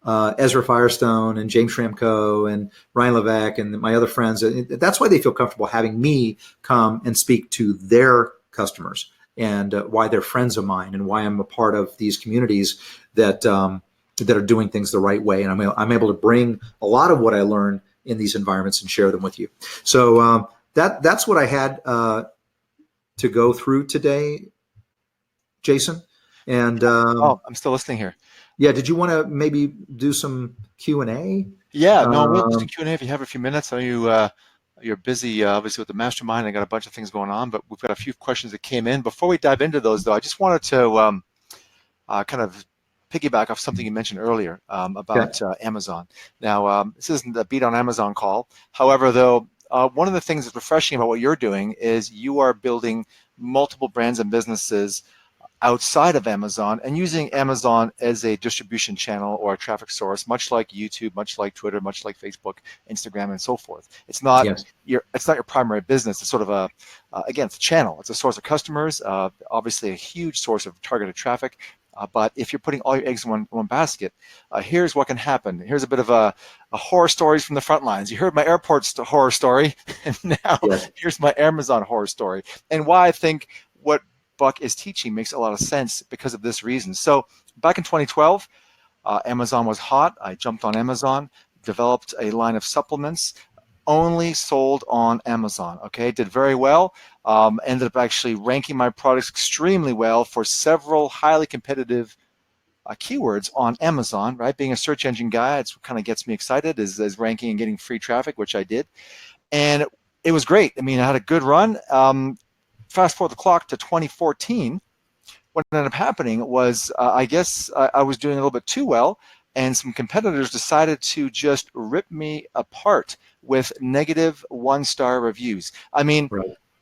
S1: Ezra Firestone and James Schramko and Ryan Levesque and my other friends, that's why they feel comfortable having me come and speak to their customers, and why they're friends of mine, and why I'm a part of these communities that are doing things the right way. And I'm able to bring a lot of what I learn in these environments and share them with you. So that's what I had to go through today, Jason. And
S2: I'm still listening here.
S1: Yeah, did you want to maybe do some Q&A?
S2: Yeah, no, we'll do Q&A if you have a few minutes. I know you're busy, obviously, with the mastermind. I got a bunch of things going on, but we've got a few questions that came in. Before we dive into those, though, I just wanted to kind of piggyback off something you mentioned earlier about Amazon. Now, this isn't a beat on Amazon call. However, though, one of the things that's refreshing about what you're doing is you are building multiple brands and businesses outside of Amazon and using Amazon as a distribution channel or a traffic source, much like YouTube, much like Twitter, much like Facebook, Instagram, and so forth. It's not your primary business. It's sort of again, it's a channel. It's a source of customers, obviously a huge source of targeted traffic. But if you're putting all your eggs in one basket, here's what can happen. Here's a bit of a horror stories from the front lines. You heard my airport horror story, and now here's my Amazon horror story. And why I think what Buck is teaching makes a lot of sense because of this reason. So back in 2012, Amazon was hot. I jumped on Amazon, developed a line of supplements, only sold on Amazon. Okay, did very well. Ended up actually ranking my products extremely well for several highly competitive keywords on Amazon. Right, being a search engine guy, it's what kind of gets me excited is ranking and getting free traffic, which I did, and it was great. I mean, I had a good run. Fast forward the clock to 2014. What ended up happening was, I guess I was doing a little bit too well, and some competitors decided to just rip me apart with negative 1-star reviews. I mean,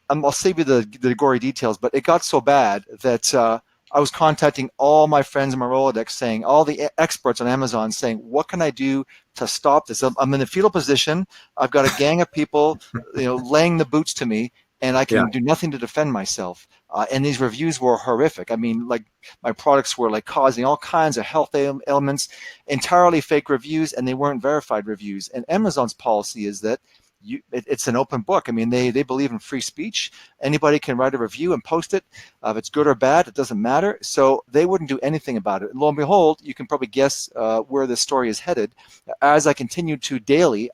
S2: I'll save you the gory details, but it got so bad that I was contacting all my friends in my Rolodex, saying, all the experts on Amazon saying, what can I do to stop this? I'm in a fetal position. I've got a gang of people, laying the boots to me, and I can do nothing to defend myself. And these reviews were horrific. I mean, like, my products were like causing all kinds of health ailments, entirely fake reviews, and they weren't verified reviews. And Amazon's policy is that it's an open book. I mean, they believe in free speech. Anybody can write a review and post it. If it's good or bad, it doesn't matter. So they wouldn't do anything about it. And lo and behold, you can probably guess where this story is headed. As I continued to daily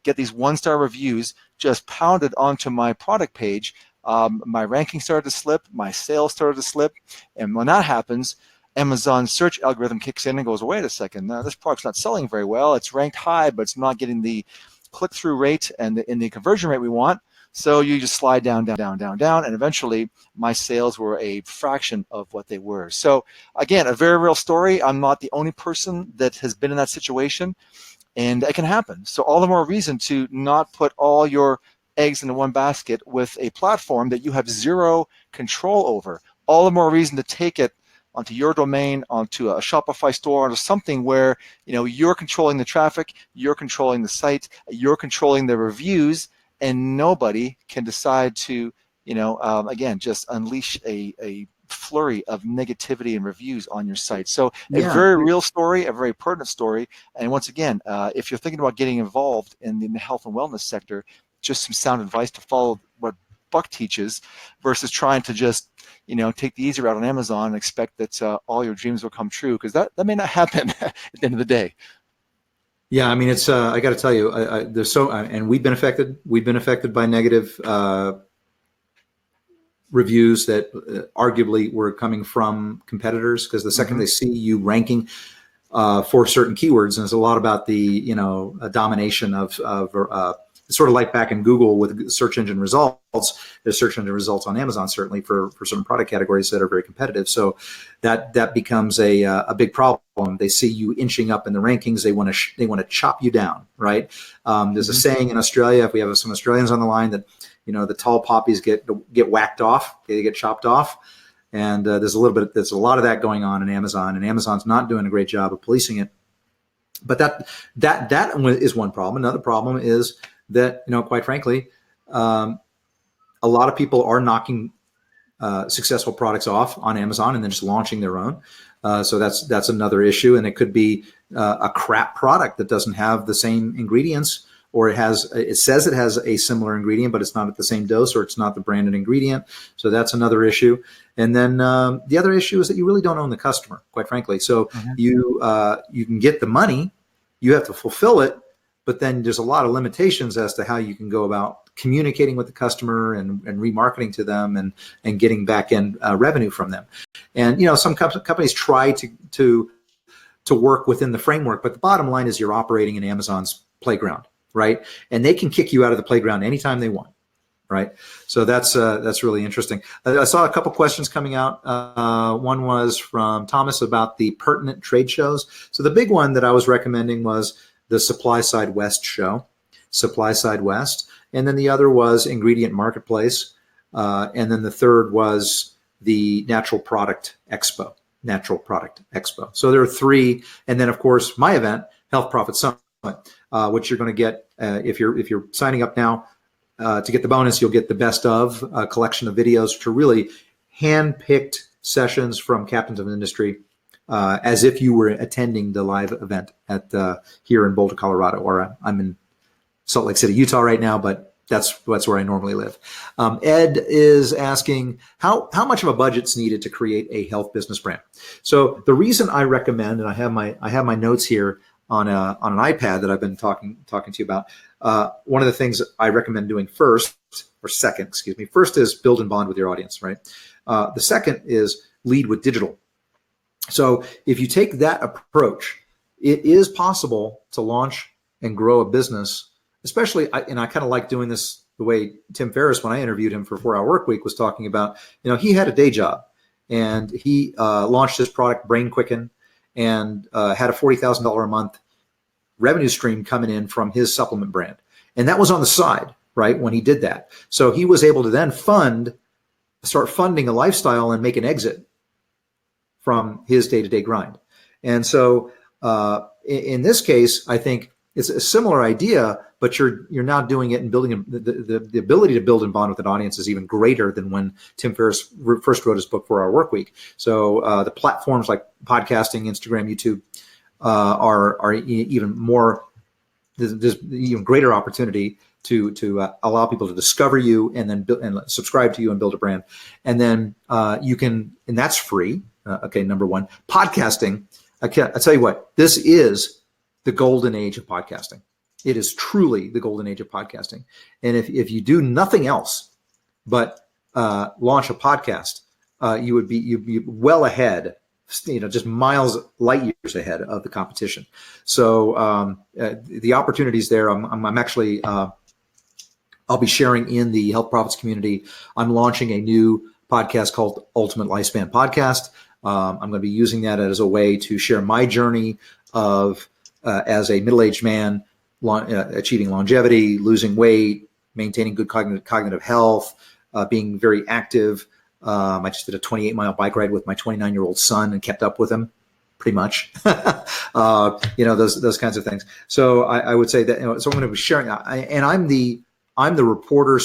S2: get these 1-star reviews just pounded onto my product page, my ranking started to slip, my sales started to slip, and when that happens, Amazon search algorithm kicks in and goes, wait a second, this product's not selling very well. It's ranked high, but it's not getting the click-through rate and the conversion rate we want. So you just slide down, and eventually my sales were a fraction of what they were. So again, a very real story. I'm not the only person that has been in that situation, and it can happen. So all the more reason to not put all your eggs into one basket with a platform that you have zero control over. All the more reason to take it onto your domain, onto a Shopify store, onto something where you're controlling the traffic, you're controlling the site, you're controlling the reviews, and nobody can decide to, again, just unleash a flurry of negativity and reviews on your site. So a very real story, a very pertinent story. And once again, if you're thinking about getting involved in the health and wellness sector, just some sound advice to follow what Buck teaches versus trying to just take the easy route on Amazon and expect that all your dreams will come true, because that may not happen at the end of the day.
S1: Yeah, I mean, it's I got to tell you, there's and we've been affected. We've been affected by negative reviews that arguably were coming from competitors, because the second they see you ranking for certain keywords, and it's a lot about the domination of sort of like back in Google with search engine results. There's search engine results on Amazon, certainly for certain product categories that are very competitive. So that becomes a big problem. They see you inching up in the rankings. They want to chop you down, right? There's a saying in Australia, if we have some Australians on the line, that the tall poppies get whacked off, they get chopped off. And there's a lot of that going on in Amazon, and Amazon's not doing a great job of policing it. But that is one problem. Another problem is that, quite frankly, a lot of people are knocking successful products off on Amazon and then just launching their own. So that's another issue. And it could be a crap product that doesn't have the same ingredients, or it says it has a similar ingredient, but it's not at the same dose, or it's not the branded ingredient. So that's another issue. And then the other issue is that you really don't own the customer, quite frankly. So you can get the money, you have to fulfill it, but then there's a lot of limitations as to how you can go about communicating with the customer and remarketing to them and getting back end revenue from them. And some companies try to work within the framework, but the bottom line is you're operating in Amazon's playground, right? And they can kick you out of the playground anytime they want, right? So that's really interesting. I saw a couple questions coming out. One was from Thomas about the pertinent trade shows. So the big one that I was recommending was the Supply Side West show, Supply Side West. And then the other was Ingredient Marketplace. And then the third was the Natural Product Expo. So there are three. And then, of course, my event, Health Profit Summit, which you're going to get if you're signing up now. To get the bonus, you'll get the best of a collection of videos, which are really hand-picked sessions from captains of industry, as if you were attending the live event at here in Boulder, Colorado, or I'm in Salt Lake City, Utah right now, but that's where I normally live. Ed is asking how much of a budget's needed to create a health business brand. So the reason I recommend, and I have my notes here on an iPad that I've been talking to you about. One of the things I recommend doing first is build and bond with your audience, right? The second is lead with digital. So if you take that approach, it is possible to launch and grow a business, especially, and I kind of like doing this the way Tim Ferriss, when I interviewed him for 4 Hour Workweek, was talking about, he had a day job and he launched his product Brain Quicken and had a $40,000 a month revenue stream coming in from his supplement brand. And that was on the side, right, when he did that. So he was able to then start funding a lifestyle and make an exit from his day-to-day grind. And so in this case, I think it's a similar idea, but you're now doing it and building the ability to build and bond with an audience is even greater than when Tim Ferriss first wrote his book 4 Hour Workweek. So the platforms like podcasting, Instagram, YouTube are even more. There's even greater opportunity to allow people to discover you and then and subscribe to you and build a brand. And then you can, and that's free. Okay, number one, podcasting. I tell you what, this is the golden age of podcasting. It is truly the golden age of podcasting. And if you do nothing else but launch a podcast, you'd be well ahead just miles, light years ahead of the competition. So the opportunities there. I'm actually I'll be sharing in the Health Profits community. I'm launching a new podcast called Ultimate Lifespan Podcast. I'm going to be using that as a way to share my journey of as a middle-aged man, achieving longevity, losing weight, maintaining good cognitive health, being very active. I just did a 28-mile bike ride with my 29-year-old son and kept up with him, pretty much. Those kinds of things. So I would say that. So I'm going to be sharing, and I'm the reporter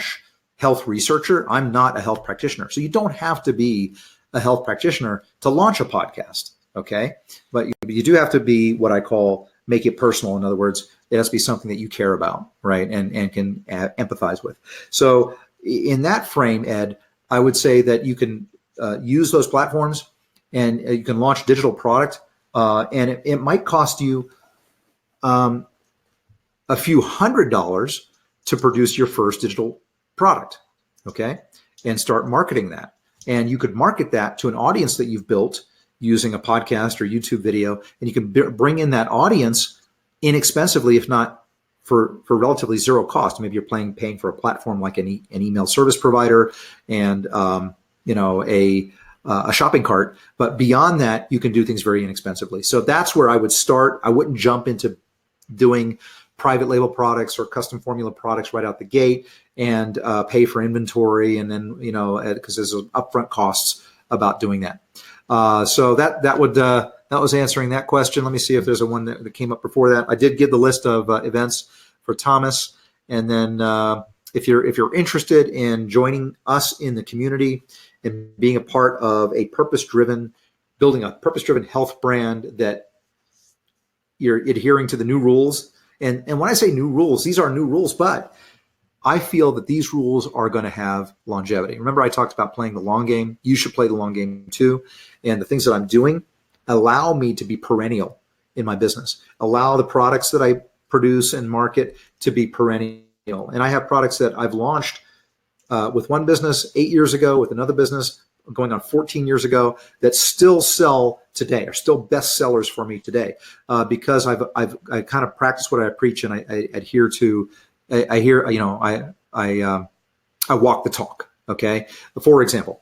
S1: / health researcher. I'm not a health practitioner. So you don't have to be a health practitioner to launch a podcast. Okay. But you do have to be what I call make it personal. In other words, it has to be something that you care about, right? And can empathize with. So in that frame, Ed, I would say that you can use those platforms and you can launch digital product. And it might cost you a few $100s to produce your first digital product, okay? And start marketing that. And you could market that to an audience that you've built using a podcast or YouTube video, and you can bring in that audience inexpensively, if not for relatively zero cost. Maybe you're paying for a platform like an email service provider and a shopping cart. But beyond that, you can do things very inexpensively. So that's where I would start. I wouldn't jump into doing private label products or custom formula products right out the gate and pay for inventory, and then because there's upfront costs about doing that. So that was answering that question. Let me see if there's one that came up before that. I did give the list of events for Thomas, and then if you're interested in joining us in the community and being a part of building a purpose-driven health brand that you're adhering to the new rules. And when I say new rules, these are new rules, but I feel that these rules are going to have longevity. Remember, I talked about playing the long game. You should play the long game too. And the things that I'm doing allow me to be perennial in my business, allow the products that I produce and market to be perennial. And I have products that I've launched with one business 8 years ago, with another business going on 14 years ago, that still sell today, are still best sellers for me today, because I kind of practice what I preach, and I adhere to. I walk the talk. Okay. For example,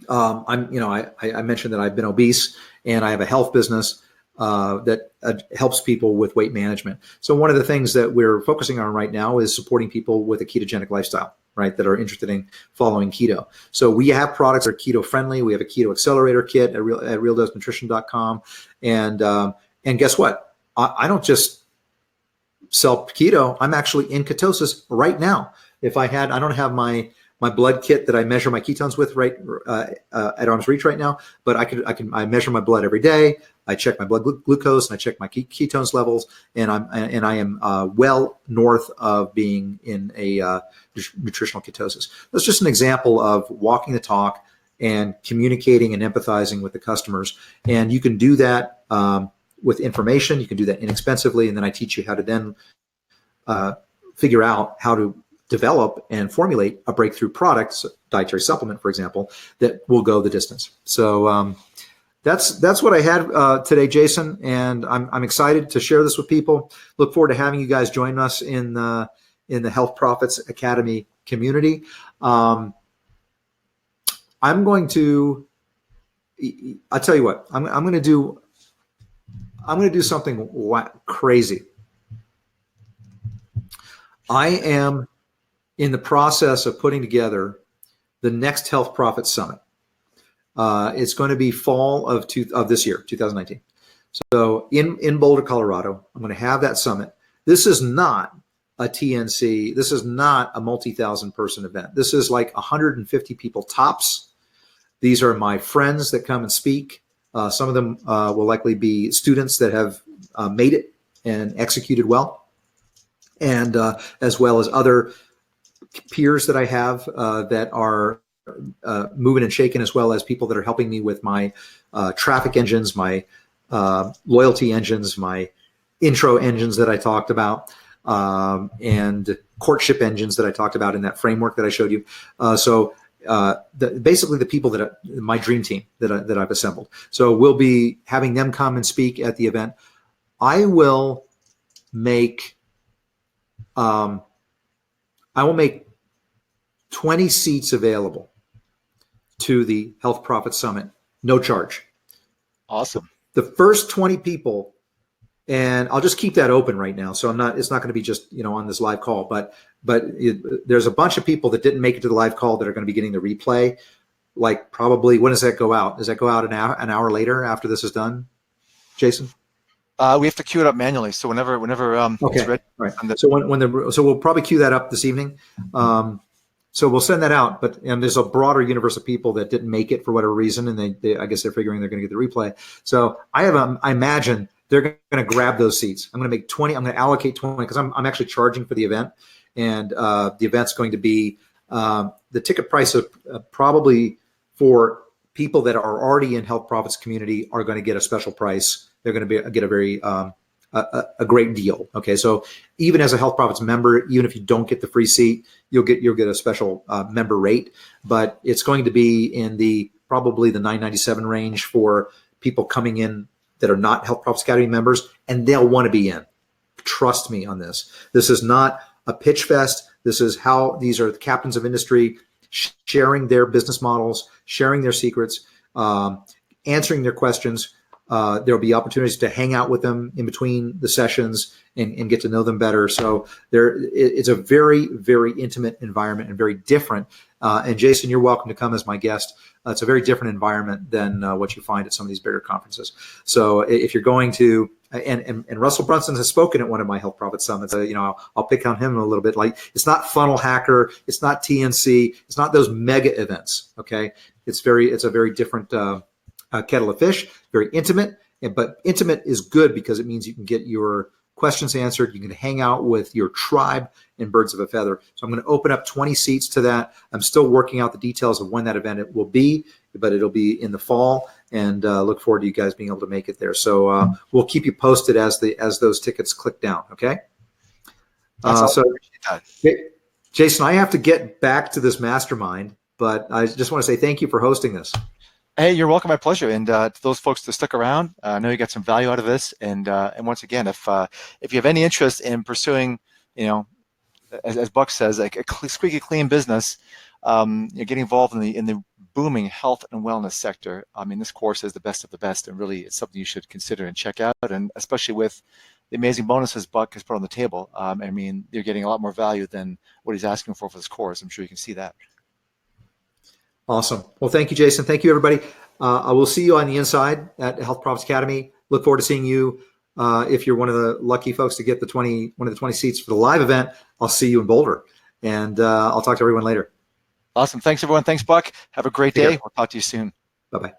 S1: I mentioned that I've been obese, and I have a health business that helps people with weight management. So one of the things that we're focusing on right now is supporting people with a ketogenic lifestyle, right, that are interested in following keto. So we have products that are keto friendly. We have a keto accelerator kit at realdosenutrition.com. And guess what? I don't just sell keto. I'm actually in ketosis right now. I don't have my blood kit that I measure my ketones with right at arm's reach right now, but I measure my blood every day. I check my blood glucose and I check my ketones levels, and I am well north of being in a nutritional ketosis. That's just an example of walking the talk and communicating and empathizing with the customers. And you can do that with information. You can do that inexpensively, and then I teach you how to then figure out how to develop and formulate a breakthrough product, dietary supplement, for example, that will go the distance. So that's what I had today, Jason, and I'm excited to share this with people. Look forward to having you guys join us in the Health Profits Academy community. I'm going to. I'll tell you what. I'm going to do. I'm going to do something crazy. I am in the process of putting together the next Health Profits Summit. It's going to be fall of this year, 2019. So in Boulder, Colorado, I'm going to have that summit. This is not a TNC. This is not a multi-thousand person event. This is like 150 people tops. These are my friends that come and speak. Some of them will likely be students that have made it and executed well, and as well as other peers that I have that are moving and shaking, as well as people that are helping me with my traffic engines, my loyalty engines, my intro engines that I talked about, and courtship engines that I talked about in that framework that I showed you. So basically the people that my dream team that I've assembled. So we'll be having them come and speak at the event. I will make 20 seats available to the Health Profit Summit, no charge.
S2: Awesome.
S1: The first 20 people, and I'll just keep that open right now. So it's not going to be just, on this live call, but there's a bunch of people that didn't make it to the live call that are going to be getting the replay. Like probably, when does that go out? Does that go out an hour later after this is done, Jason?
S2: We have to queue it up manually. So whenever
S1: Okay.
S2: it's ready.
S1: Right. So so we'll probably queue that up this evening. So we'll send that out, but there's a broader universe of people that didn't make it for whatever reason, and they I guess they're figuring they're going to get the replay. So I imagine they're going to grab those seats. I'm going to make 20. I'm going to allocate 20 because I'm actually charging for the event, and the event's going to be the ticket price of probably for people that are already in Health Profits community are going to get a special price. They're going to get a very a great deal. Okay, so even as a Health Profits member, even if you don't get the free seat, you'll get a special member rate. But it's going to be in probably the $9.97 range for people coming in that are not Health Profits Academy members, and they'll want to be in. Trust me on this. This is not a pitch fest. This is how these are the captains of industry sharing their business models, sharing their secrets, answering their questions. There'll be opportunities to hang out with them in between the sessions and get to know them better. So it's a very, very intimate environment and very different. And Jason, you're welcome to come as my guest. It's a very different environment than what you find at some of these bigger conferences. So if you're going to, and Russell Brunson has spoken at one of my Health Profit Summits, I'll pick on him a little bit. Like, it's not Funnel Hacker, it's not TNC, it's not those mega events. Okay, it's a very different kettle of fish, very intimate, but intimate is good because it means you can get your questions answered. You can hang out with your tribe in birds of a feather. So I'm going to open up 20 seats to that. I'm still working out the details of when that event will be, but it'll be in the fall, and look forward to you guys being able to make it there. So we'll keep you posted as those tickets click down. Okay. Jason, I have to get back to this mastermind, but I just want to say thank you for hosting this.
S2: Hey, you're welcome. My pleasure. And to those folks that stuck around, I know you got some value out of this. And once again, if you have any interest in pursuing, as Buck says, like a squeaky clean business, you're getting involved in the booming health and wellness sector. I mean, this course is the best of the best, and really, it's something you should consider and check out. And especially with the amazing bonuses Buck has put on the table, I mean, you're getting a lot more value than what he's asking for this course. I'm sure you can see that.
S1: Awesome. Well, thank you, Jason. Thank you, everybody. I will see you on the inside at Health Profits Academy. Look forward to seeing you. If you're one of the lucky folks to get one of the 20 seats for the live event, I'll see you in Boulder. And I'll talk to everyone later.
S2: Awesome. Thanks, everyone. Thanks, Buck. Have a great day. We'll talk to you soon.
S1: Bye-bye.